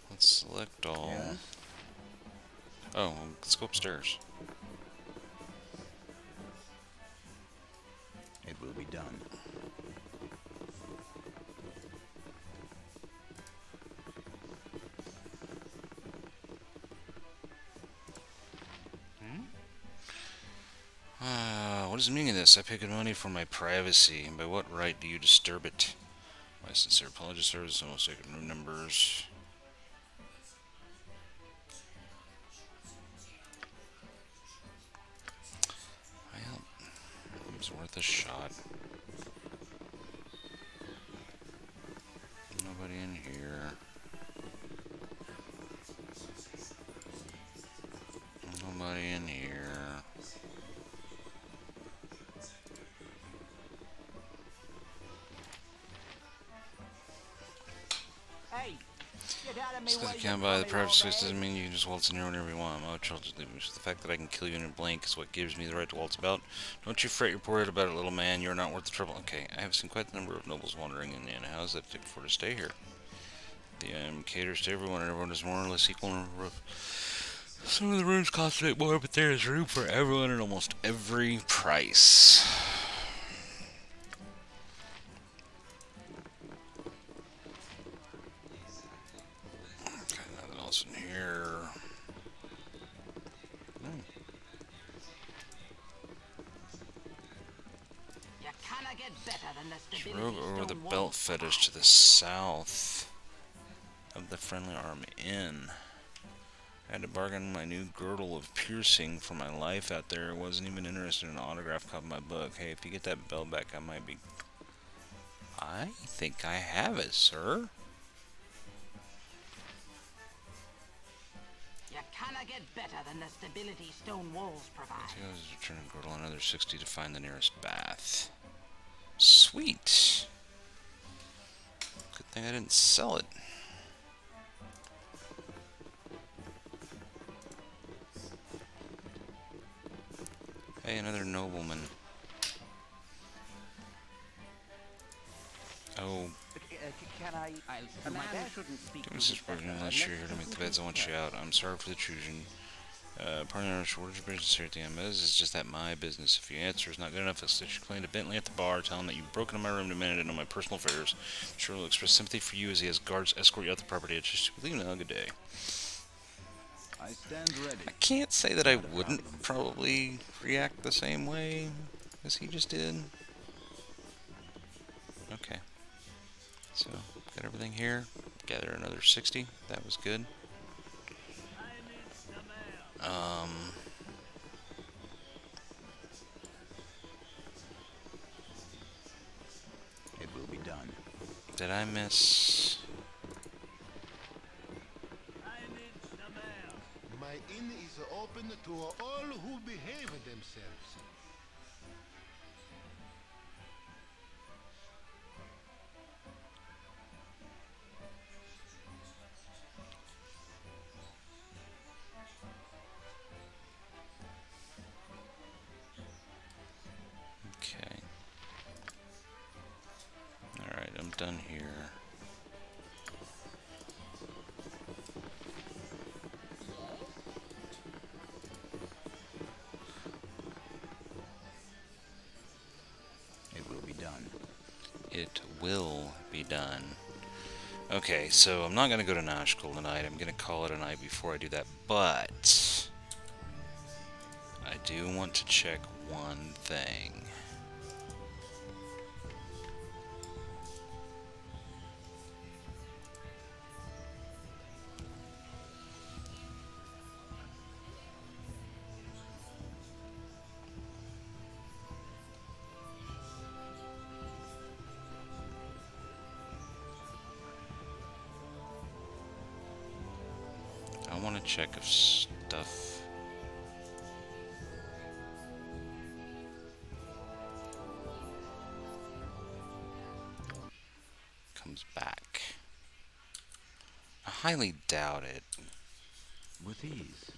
Let's select all. Yes? Oh, let's go upstairs. It will be done. What is the meaning of this? I pay good money for my privacy, and by what right do you disturb it? My sincere apologies, sir. This is almost taken room numbers. Well, it's worth a shot. Nobody in here. Nobody in here. Hey, get out of me Just because while you can't buy the private space doesn't mean you can just waltz in here whenever you want. My child just leave me. The fact that I can kill you in a blink is what gives me the right to waltz about. Don't you fret your poor head about it, little man. You're not worth the trouble. Okay, I have seen quite the number of nobles wandering in the inn. How does that take for to stay here? The inn caters to everyone, and everyone is more or less equal in number of... Some of the rooms cost a bit more, but there is room for everyone at almost every price. Got nothing else in here. You cannot get better than the stability Drove over the stone belt walls fetish to provide. the south of the Friendly Arm Inn. I had to bargain my new girdle of piercing for my life out there. I wasn't even interested in an autograph copy of my book. Hey, if you get that bell back, I might be... I think I have it, sir. You cannot get better than the stability stone walls provide. I was returning girdle another 60 to find the nearest bath. Sweet. Good thing I didn't sell it. Hey, another nobleman. Oh, Can I? A man my best. shouldn't speak doing to this his version better unless you're here to make the beds. I want you out. I'm sorry for the intrusion. Pardon our shortage of business here at the end. This is just that my business. If your answer is not good enough, I'll state your claim to Bentley at the bar. Tell him that you've broken into my room, demanded in on my personal affairs. I'm sure he'll express sympathy for you as he has guards escort you out the property. It's just leave now. Good day. I stand ready. I can't say that I wouldn't probably react the same way as he just did. Okay. So, got everything here. Gather another 60. That was good. It will be done. Did I miss? My inn is open to all who behave themselves. here. It will be done. It will be done. Okay, so I'm not going to go to Nashkel tonight. I'm going to call it a night before I do that. But I do want to check one thing. I want to check if stuff comes back. I highly doubt it, With ease.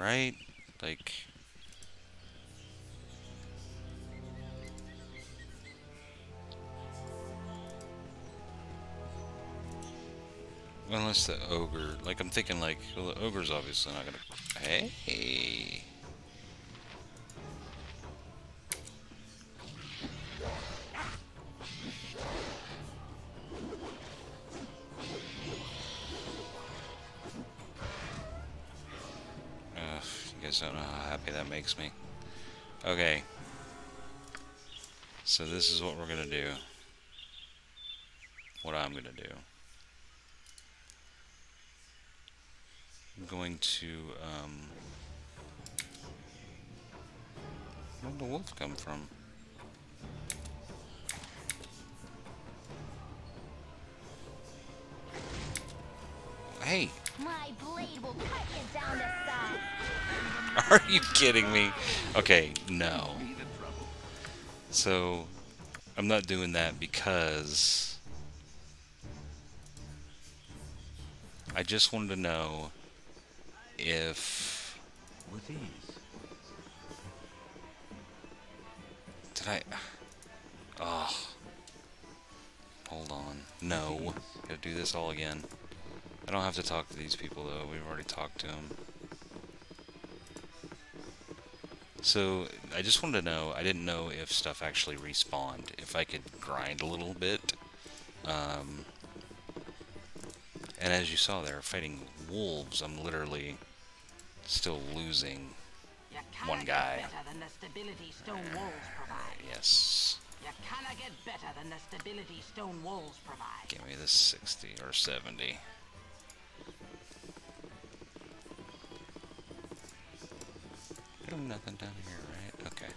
right? Like, unless the ogre, like I'm thinking like, well, the ogre's obviously not gonna, hey. You guys don't know how happy that makes me. Okay. So this is what we're gonna do. What I'm gonna do. I'm going to, where'd the wolf come from? Hey, My blade will cut you down to size. are you kidding me? Okay, no. So, I'm not doing that because I just wanted to know if... With ease. Did I... Oh. Hold on. No. Gotta do this all again. I don't have to talk to these people though. We've already talked to them. So, I just wanted to know, I didn't know if stuff actually respawned. If I could grind a little bit. And as you saw there, fighting wolves, I'm literally still losing You one cannot guy. get better than the stability stone walls provide. Yes. You cannot get better than the stability stone walls provide. Give me this 60 or 70. Doing nothing down here, right? Okay.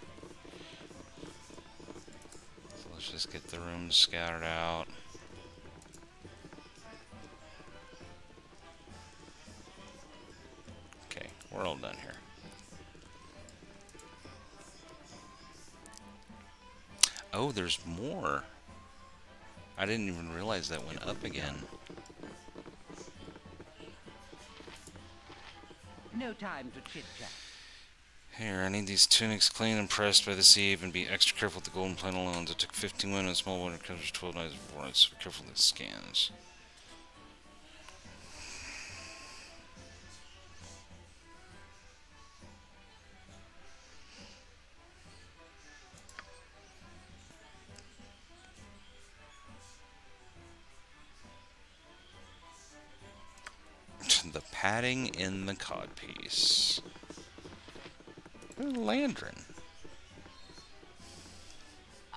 So let's just get the rooms scattered out. Okay, we're all done here. Oh, there's more. I didn't even realize that went up again. No time to chit-chat. Here, I need these tunics clean and pressed by this eve, and be extra careful with the golden pantaloons. It took 15 women and small water covers 12 nights before nights, so be careful with the scans. The padding in the codpiece. Landrin.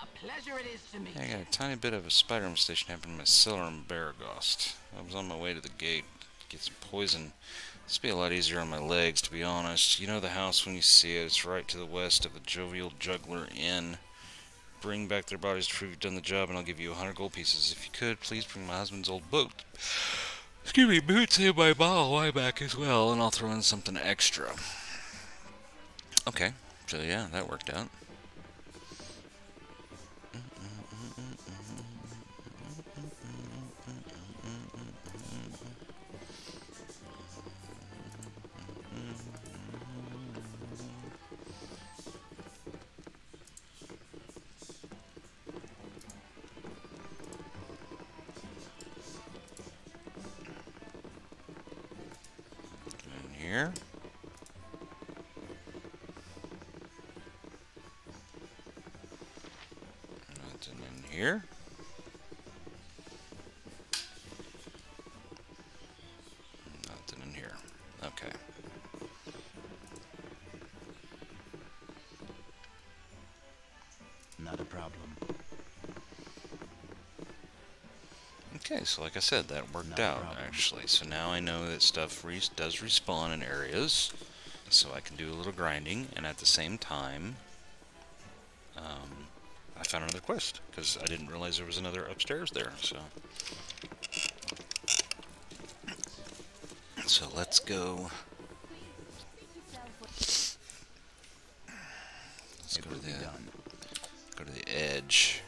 A pleasure it is to meet I you. got a tiny bit of a spider infestation happened in my cellar in Baragost. I was on my way to the gate to get some poison. This would be a lot easier on my legs, to be honest. You know the house when you see it. It's right to the west of the Jovial Juggler Inn. Bring back their bodies to prove you've done the job, and I'll give you 100 gold pieces. If you could, please bring my husband's old boat. Excuse me, boots and my bottle of wine back as well, and I'll throw in something extra. Okay, so yeah, that worked out. here. Nothing in here. Nothing in here. Okay. Not a problem. Okay, so like I said, that worked No out, problem. actually. So now I know that stuff does respawn in areas, so I can do a little grinding, and at the same time, I found another quest, because I didn't realize there was another upstairs there, so. So let's go. Let's It go will to be the done. go to the edge.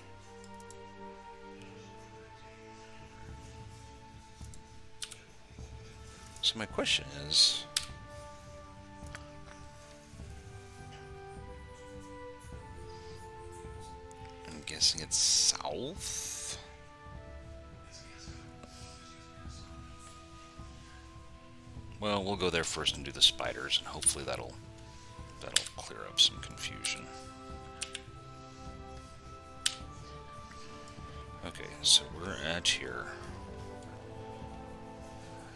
So my question is, I'm guessing it's south? Well, we'll go there first and do the spiders, and hopefully that'll clear up some confusion. Okay, so we're at here.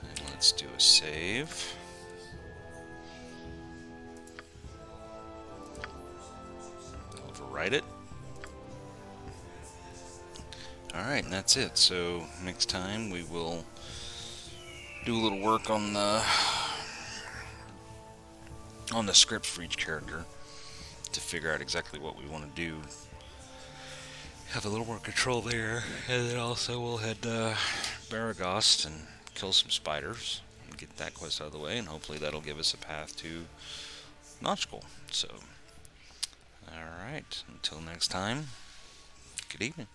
And let's do a save. Overwrite it. Alright, and that's it. So next time we will do a little work on the script for each character to figure out exactly what we want to do. Have a little more control there, and then also we'll head to Baragost and kill some spiders and get that quest out of the way, and hopefully that'll give us a path to Notchkul. So, alright, until next time, good evening.